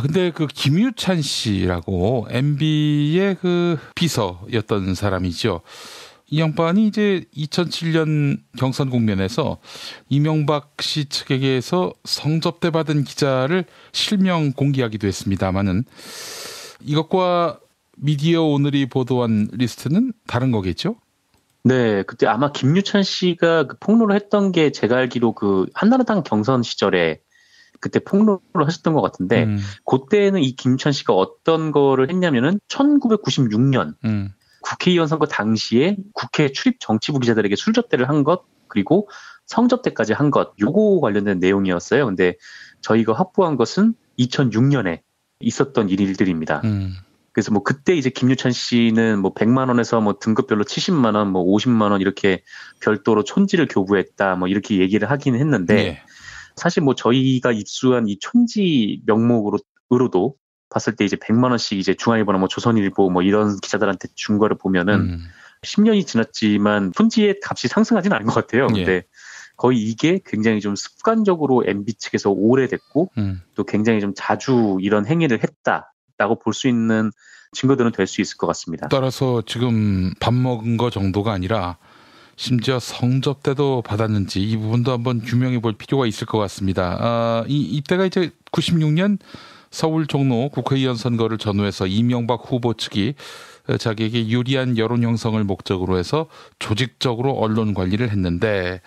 근데 그 김유찬 씨라고 MB의 그 비서였던 사람이죠. 이 양반이 이제 2007년 경선 국면에서 이명박 씨 측에게서 성접대 받은 기자를 실명 공개하기도 했습니다만은 이것과 미디어 오늘이 보도한 리스트는 다른 거겠죠? 네, 그때 아마 김유찬 씨가 그 폭로를 했던 게 제가 알기로 그 한나라당 경선 시절에 그때 폭로를 하셨던 것 같은데 그때는 이 김유찬 씨가 어떤 거를 했냐면은 1996년 국회의원 선거 당시에 국회 출입 정치부 기자들에게 술접대를 한 것 그리고 성접대까지 한 것 요거 관련된 내용이었어요. 근데 저희가 확보한 것은 2006년에 있었던 일들입니다. 그래서 뭐 그때 이제 김유찬 씨는 뭐 100만 원에서 뭐 등급별로 70만 원, 뭐 50만 원 이렇게 별도로 촌지를 교부했다, 뭐 이렇게 얘기를 하긴 했는데 예. 사실 뭐 저희가 입수한 이 촌지 명목으로도 봤을 때 이제 100만 원씩 이제 중앙일보나 뭐 조선일보 뭐 이런 기자들한테 준 거를 보면은 10년이 지났지만 촌지의 값이 상승하지는 않은 것 같아요. 근데 예. 거의 이게 굉장히 좀 습관적으로 MB 측에서 오래됐고 또 굉장히 좀 자주 이런 행위를 했다라고 볼 수 있는 증거들은 될 수 있을 것 같습니다. 따라서 지금 밥 먹은 거 정도가 아니라 심지어 성접 때도 받았는지 이 부분도 한번 규명해 볼 필요가 있을 것 같습니다. 이때가 이제 96년 서울 종로 국회의원 선거를 전후해서 이명박 후보 측이 자기에게 유리한 여론 형성을 목적으로 해서 조직적으로 언론 관리를 했는데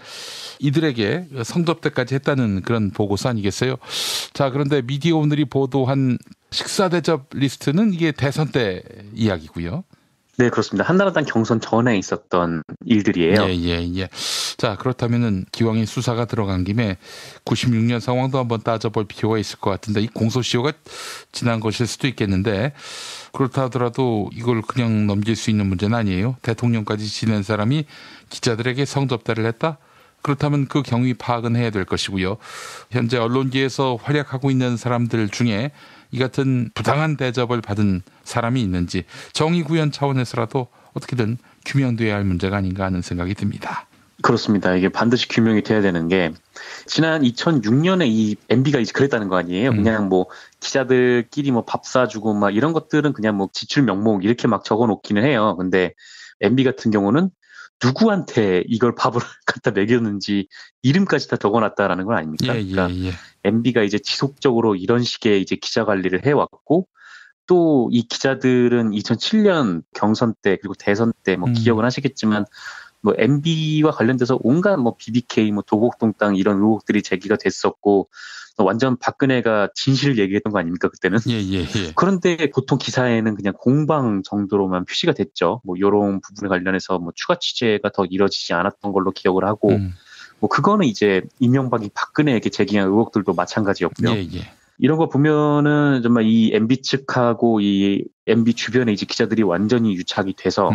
이들에게 성접 때까지 했다는 그런 보고서 아니겠어요? 자, 그런데 미디어 오늘이 보도한 식사 대접 리스트는 이게 대선 때 이야기고요. 네, 그렇습니다. 한나라당 경선 전에 있었던 일들이에요. 예. 자, 그렇다면은 기왕에 수사가 들어간 김에 96년 상황도 한번 따져볼 필요가 있을 것 같은데 이 공소시효가 지난 것일 수도 있겠는데 그렇다 하더라도 이걸 그냥 넘길 수 있는 문제는 아니에요. 대통령까지 지낸 사람이 기자들에게 성접대를 했다? 그렇다면 그 경위 파악은 해야 될 것이고요. 현재 언론계에서 활약하고 있는 사람들 중에 이 같은 부당한 대접을 받은 사람이 있는지 정의 구현 차원에서라도 어떻게든 규명돼야 할 문제가 아닌가 하는 생각이 듭니다. 그렇습니다. 이게 반드시 규명이 돼야 되는 게 지난 2006년에 이 MB가 이제 그랬다는 거 아니에요. 그냥 뭐 기자들끼리 뭐 밥 사주고 막 이런 것들은 그냥 뭐 지출 명목 이렇게 막 적어놓기는 해요. 근데 MB 같은 경우는 누구한테 이걸 밥을 갖다 먹였는지 이름까지 다 적어놨다라는 건 아닙니까? 그러니까 MB가 이제 지속적으로 이런 식의 이제 기자 관리를 해왔고 또 이 기자들은 2007년 경선 때 그리고 대선 때 뭐 기억은 하시겠지만 뭐 MB와 관련돼서 온갖 뭐 BBK 뭐 도곡동땅 이런 의혹들이 제기가 됐었고 완전 박근혜가 진실을 얘기했던 거 아닙니까 그때는? 예. 그런데 보통 기사에는 그냥 공방 정도로만 표시가 됐죠. 뭐 이런 부분에 관련해서 뭐 추가 취재가 더 이뤄지지 않았던 걸로 기억을 하고 뭐 그거는 이제 이명박이 박근혜에게 제기한 의혹들도 마찬가지였고요. 예. 이런 거 보면은 정말 이 MB 측하고 이 MB 주변에 이제 기자들이 완전히 유착이 돼서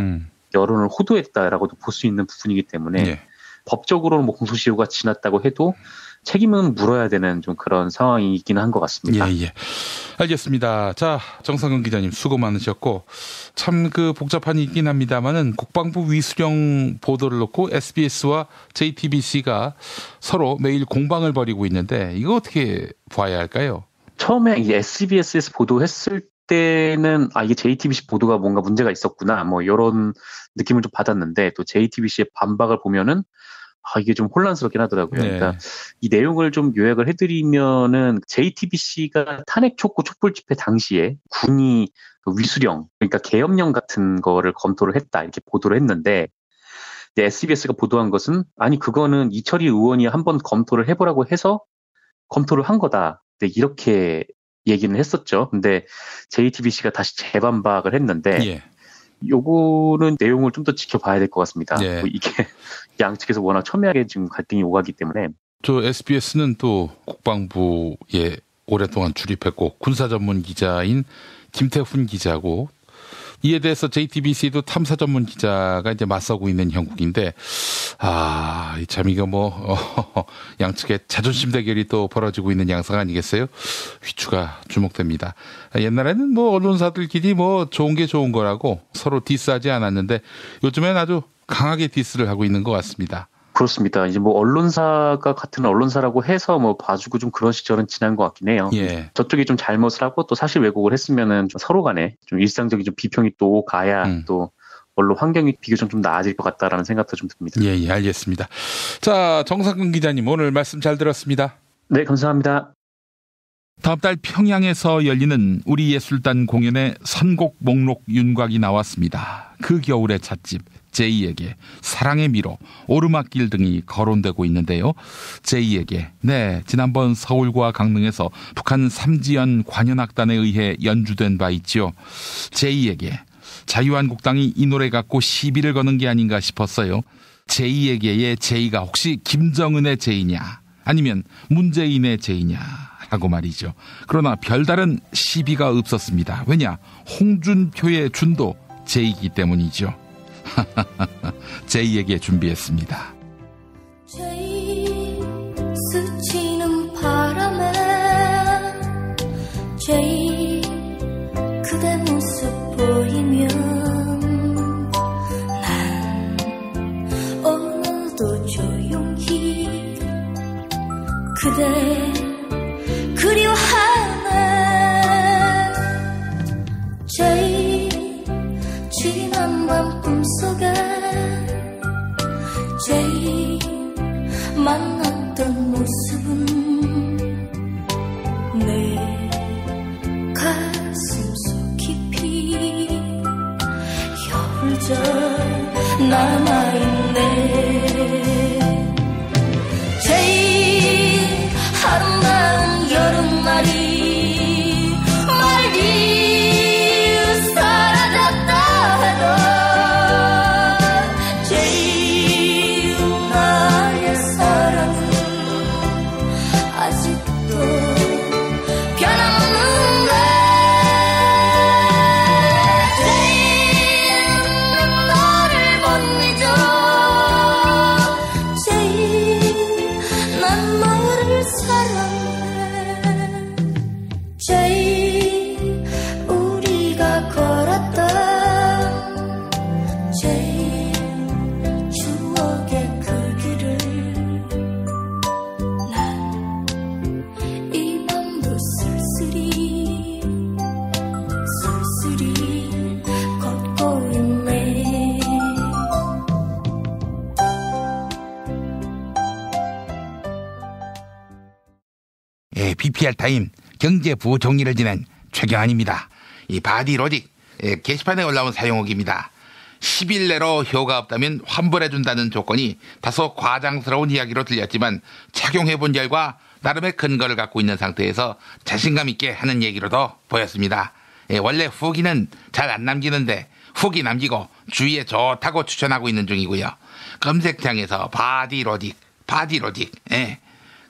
여론을 호도했다라고도 볼 수 있는 부분이기 때문에 법적으로는 뭐 공소시효가 지났다고 해도 책임은 물어야 되는 좀 그런 상황이긴 한 것 같습니다. 예. 알겠습니다. 자, 정상근 기자님 수고 많으셨고 참 그 복잡한 일이긴 합니다만은 국방부 위수령 보도를 놓고 SBS와 JTBC가 서로 매일 공방을 벌이고 있는데 이거 어떻게 봐야 할까요? 처음에 이 SBS에서 보도했을 때는 이게 JTBC 보도가 뭔가 문제가 있었구나 뭐 이런 느낌을 좀 받았는데 또 JTBC의 반박을 보면은 이게 좀 혼란스럽긴 하더라고요. 그러니까 이 내용을 좀 요약을 해드리면은 JTBC가 탄핵 촉구 촛불 집회 당시에 군이 위수령 그러니까 계엄령 같은 거를 검토를 했다 이렇게 보도를 했는데 SBS가 보도한 것은 아니 그거는 이철희 의원이 한번 검토를 해보라고 해서 검토를 한 거다. 이렇게 얘기는 했었죠. 근데 JTBC가 다시 재반박을 했는데 요거는 내용을 좀 더 지켜봐야 될 것 같습니다. 뭐 이게 양측에서 워낙 첨예하게 지금 갈등이 오가기 때문에. 저 SBS는 또 국방부에 오랫동안 출입했고 군사 전문 기자인 김태훈 기자고 이에 대해서 JTBC도 탐사 전문 기자가 이제 맞서고 있는 형국인데 참 이거 뭐 양측의 자존심 대결이 또 벌어지고 있는 양상 아니겠어요? 휘추가 주목됩니다. 옛날에는 뭐 언론사들끼리 뭐 좋은 게 좋은 거라고 서로 디스하지 않았는데 요즘엔 아주 강하게 디스를 하고 있는 것 같습니다. 그렇습니다. 이제 뭐 언론사가 같은 언론사라고 해서 뭐 봐주고 좀 그런 시절은 지난 것 같긴 해요. 저쪽이 좀 잘못을 하고 또 사실 왜곡을 했으면은 좀 서로 간에 좀 일상적인 좀 비평이 또 가야 또 언론 환경이 비교적 좀 나아질 것 같다라는 생각도 좀 듭니다. 예, 알겠습니다. 자, 정상근 기자님 오늘 말씀 잘 들었습니다. 네, 감사합니다. 다음 달 평양에서 열리는 우리 예술단 공연의 선곡 목록 윤곽이 나왔습니다. 그 겨울의 찻집 제이에게, 사랑의 미로, 오르막길 등이 거론되고 있는데요. 제이에게, 지난번 서울과 강릉에서 북한 삼지연 관현악단에 의해 연주된 바 있지요. 제이에게, 자유한국당이 이 노래 갖고 시비를 거는 게 아닌가 싶었어요. 제이에게의 제이가 혹시 김정은의 제이냐 아니면 문재인의 제이냐 하고 말이죠. 그러나 별다른 시비가 없었습니다. 왜냐? 홍준표의 준도 제이기 때문이죠. 제이에게 준비했습니다. 제이 스치는 바람에 제이 그대 모습 보이면 난 오늘도 조용히 그대 그리워하네. 제이 지난 밤 꿈속에 제이 만났던 모습은 내 가슴 속 깊이 겨울절 남아있네. 제이 아름다운 여름날이 멀리 사라졌다 해도 제이 나의 사랑은 아직도 변함없는데. 제이 너를 못 잊어. 제이 난 너를 사랑해. 제이 우리가 걸었던 제이 추억의 그 길을 난 이 맘도 쓸쓸히 걷고 있네. BPR 타임 경제부 종리를 지낸 최경환입니다. 이 바디로직 게시판에 올라온 사용어기입니다. 10일 내로 효가 없다면 환불해준다는 조건이 다소 과장스러운 이야기로 들렸지만 착용해본 결과 나름의 근거를 갖고 있는 상태에서 자신감 있게 하는 얘기로도 보였습니다. 원래 후기는 잘 안 남기는데 후기 남기고 주위에 좋다고 추천하고 있는 중이고요. 검색창에서 바디로직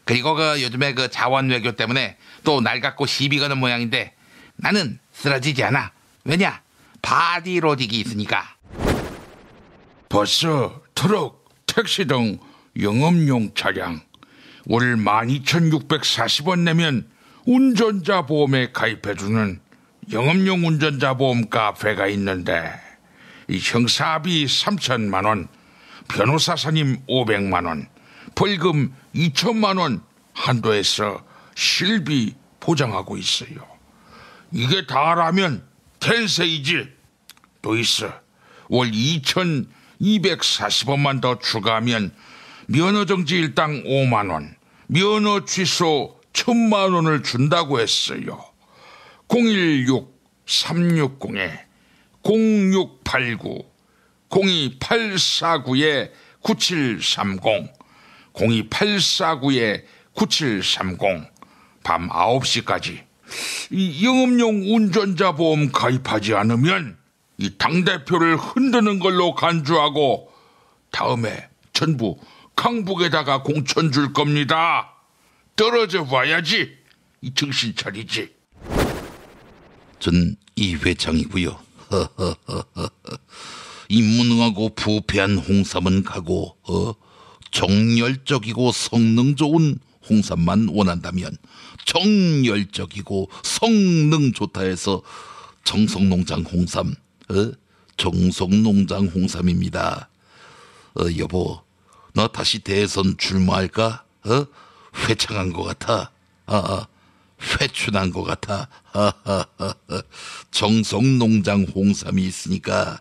그리고 요즘에 자원 외교 때문에 또 날 갖고 시비 거는 모양인데 나는 쓰러지지 않아. 왜냐? 바디로직이 있으니까. 버스, 트럭, 택시 등 영업용 차량 월 12,640원 내면 운전자 보험에 가입해주는 영업용 운전자 보험 카페가 있는데 이 형사비 3,000만 원, 변호사 선임 500만 원, 벌금 2천만 원 한도에서 실비 보장하고 있어요. 이게 다라면 텐세이지. 또 있어. 월 2,240원만 더 추가하면 면허정지 일당 5만 원, 면허 취소 1,000만 원을 준다고 했어요. 016-360-0689 02849-9730 02849-9730 밤 9시까지 이 영업용 운전자 보험 가입하지 않으면 이 당대표를 흔드는 걸로 간주하고 다음에 전부 강북에다가 공천 줄 겁니다. 떨어져 봐야지 이 정신 차리지. 전 이회창이고요. 이 무능하고 부패한 홍삼은 가고 정열적이고 성능 좋은 홍삼만 원한다면 정열적이고 성능 좋다 해서 정성농장 홍삼, 정성농장 홍삼입니다. 여보, 너 다시 대선 출마할까? 회창한 것 같아. 회춘한 것 같아. 정성농장 홍삼이 있으니까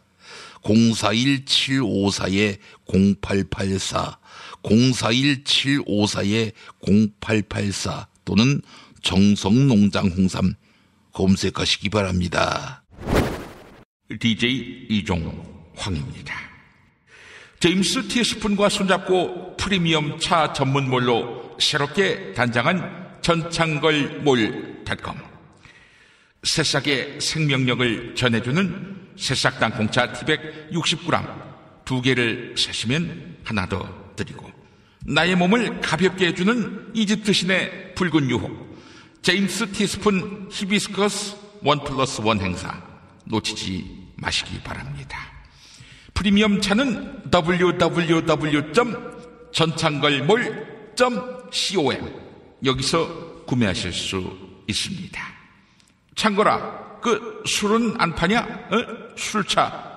041-754-0884 041-754-0884 또는 정성농장 홍삼 검색하시기 바랍니다. DJ 이종황입니다. 제임스 티스푼과 손잡고 프리미엄 차 전문몰로 새롭게 단장한 전창걸몰닷컴. 새싹의 생명력을 전해주는 새싹 땅콩차 티백 60g 2개를 사시면 하나 더 드리고, 나의 몸을 가볍게 해주는 이집트 신의 붉은 유혹 제임스 티스푼 히비스커스 1+1 행사 놓치지 마시기 바랍니다. 프리미엄 차는 www.전창걸몰.com 여기서 구매하실 수 있습니다. 창걸아, 그 술은 안 파냐? 술차.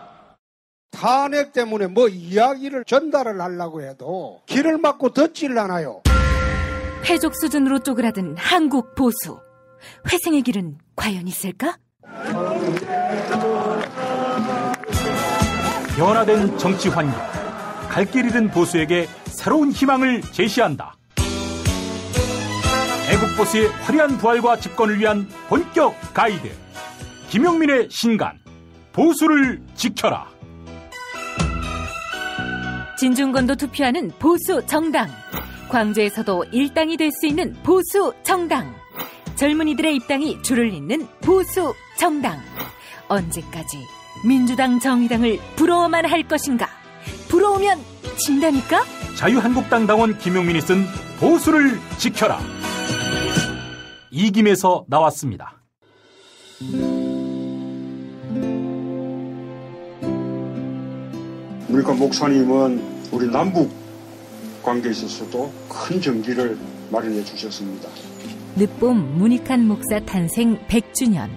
탄핵 때문에 뭐 이야기를 전달을 하려고 해도 길을 막고 덧질라나요. 패족 수준으로 쪼그라든 한국 보수. 회생의 길은 과연 있을까? 변화된 정치 환경, 갈 길 잃은 보수에게 새로운 희망을 제시한다. 애국 보수의 화려한 부활과 집권을 위한 본격 가이드, 김용민의 신간, 보수를 지켜라. 진중권도 투표하는 보수 정당, 광주에서도 일당이 될 수 있는 보수 정당, 젊은이들의 입당이 줄을 잇는 보수 정당. 언제까지 민주당 정의당을 부러워만 할 것인가? 부러우면 진다니까? 자유한국당 당원 김용민이 쓴 보수를 지켜라. 이김에서 나왔습니다. 우리가 목사님은 우리 남북 관계에 있어서도 큰 정기를 마련해 주셨습니다. 늦봄 문익환 목사 탄생 100주년.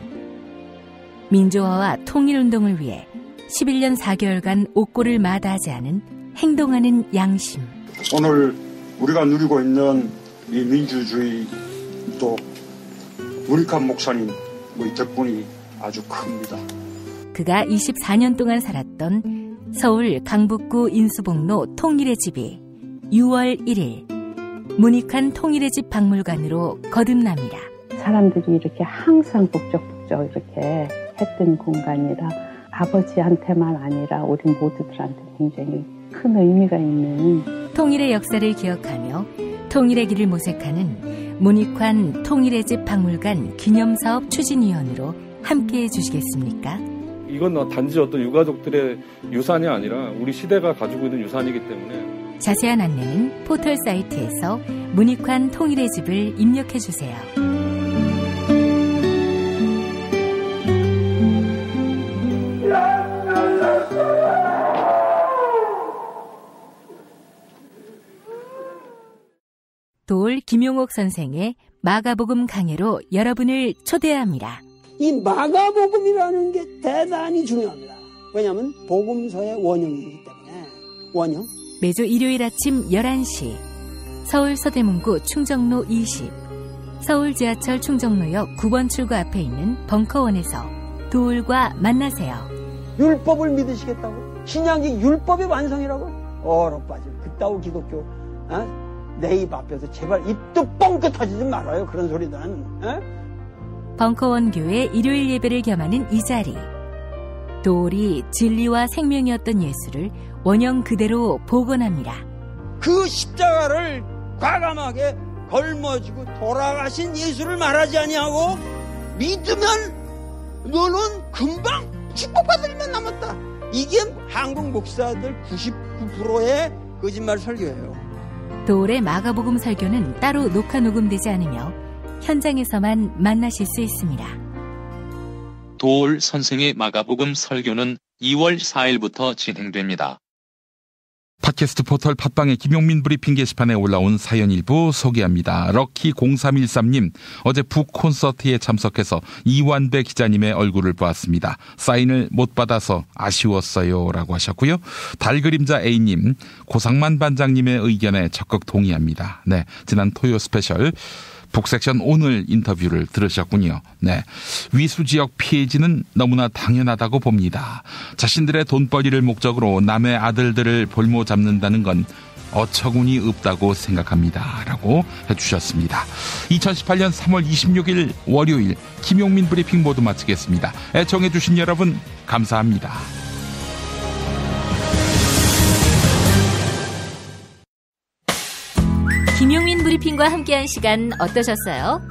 민주화와 통일운동을 위해 11년 4개월간 옥고를 마다하지 않은 행동하는 양심. 오늘 우리가 누리고 있는 이 민주주의 또 문익환 목사님 덕분이 아주 큽니다. 그가 24년 동안 살았던 서울 강북구 인수복로 통일의 집이 6월 1일 문익환 통일의 집 박물관으로 거듭납니다. 사람들이 이렇게 항상 북적북적 이렇게 했던 공간이라 아버지한테만 아니라 우리 모두들한테 굉장히 큰 의미가 있는 통일의 역사를 기억하며 통일의 길을 모색하는 문익환 통일의 집 박물관 기념사업 추진위원으로 함께해 주시겠습니까? 이건 단지 어떤 유가족들의 유산이 아니라 우리 시대가 가지고 있는 유산이기 때문에 자세한 안내는 포털 사이트에서 문익환 통일의 집을 입력해 주세요. 돌 김용옥 선생의 마가복음 강해로 여러분을 초대합니다. 이 마가복음이라는 게 대단히 중요합니다. 왜냐하면 복음서의 원형이기 때문에. 원형. 매주 일요일 아침 11시 서울 서대문구 충정로 20 서울 지하철 충정로역 9번 출구 앞에 있는 벙커원에서 돌과 만나세요. 율법을 믿으시겠다고? 신약이 율법의 완성이라고? 얼어빠질 그따위 기독교 내 입 앞에서 제발 입도 뻥끗 터지지 말아요. 그런 소리는. 벙커원 교회 일요일 예배를 겸하는 이 자리. 돌이 진리와 생명이었던 예수를 원형 그대로 복원합니다. 그 십자가를 과감하게 걸머지고 돌아가신 예수를 말하지 아니하고 믿으면 너는 금방 축복받을 일만 남았다. 이게 한국 목사들 99%의 거짓말 설교예요. 돌의 마가복음 설교는 따로 녹화 녹음되지 않으며 현장에서만 만나실 수 있습니다. 돌 선생의 마가복음 설교는 2월 4일부터 진행됩니다. 팟캐스트 포털 팟빵의 김용민 브리핑 게시판에 올라온 사연 일부 소개합니다. 럭키0313님, 어제 북 콘서트에 참석해서 이완배 기자님의 얼굴을 보았습니다. 사인을 못 받아서 아쉬웠어요 라고 하셨고요. 달그림자 A님, 고상만 반장님의 의견에 적극 동의합니다. 네, 지난 토요 스페셜 북섹션 오늘 인터뷰를 들으셨군요. 네, 위수지역 피해지는 너무나 당연하다고 봅니다. 자신들의 돈벌이를 목적으로 남의 아들들을 볼모 잡는다는 건 어처구니 없다고 생각합니다. 라고 해주셨습니다. 2018년 3월 26일 월요일 김용민 브리핑 모두 마치겠습니다. 애청해주신 여러분 감사합니다. 김용민 브리핑과 함께한 시간 어떠셨어요?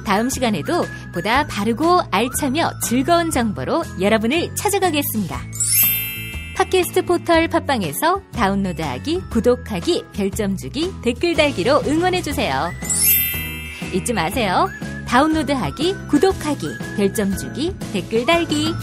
다음 시간에도 보다 바르고 알차며 즐거운 정보로 여러분을 찾아가겠습니다. 팟캐스트 포털 팟빵에서 다운로드하기, 구독하기, 별점 주기, 댓글 달기로 응원해주세요. 잊지 마세요. 다운로드하기, 구독하기, 별점 주기, 댓글 달기.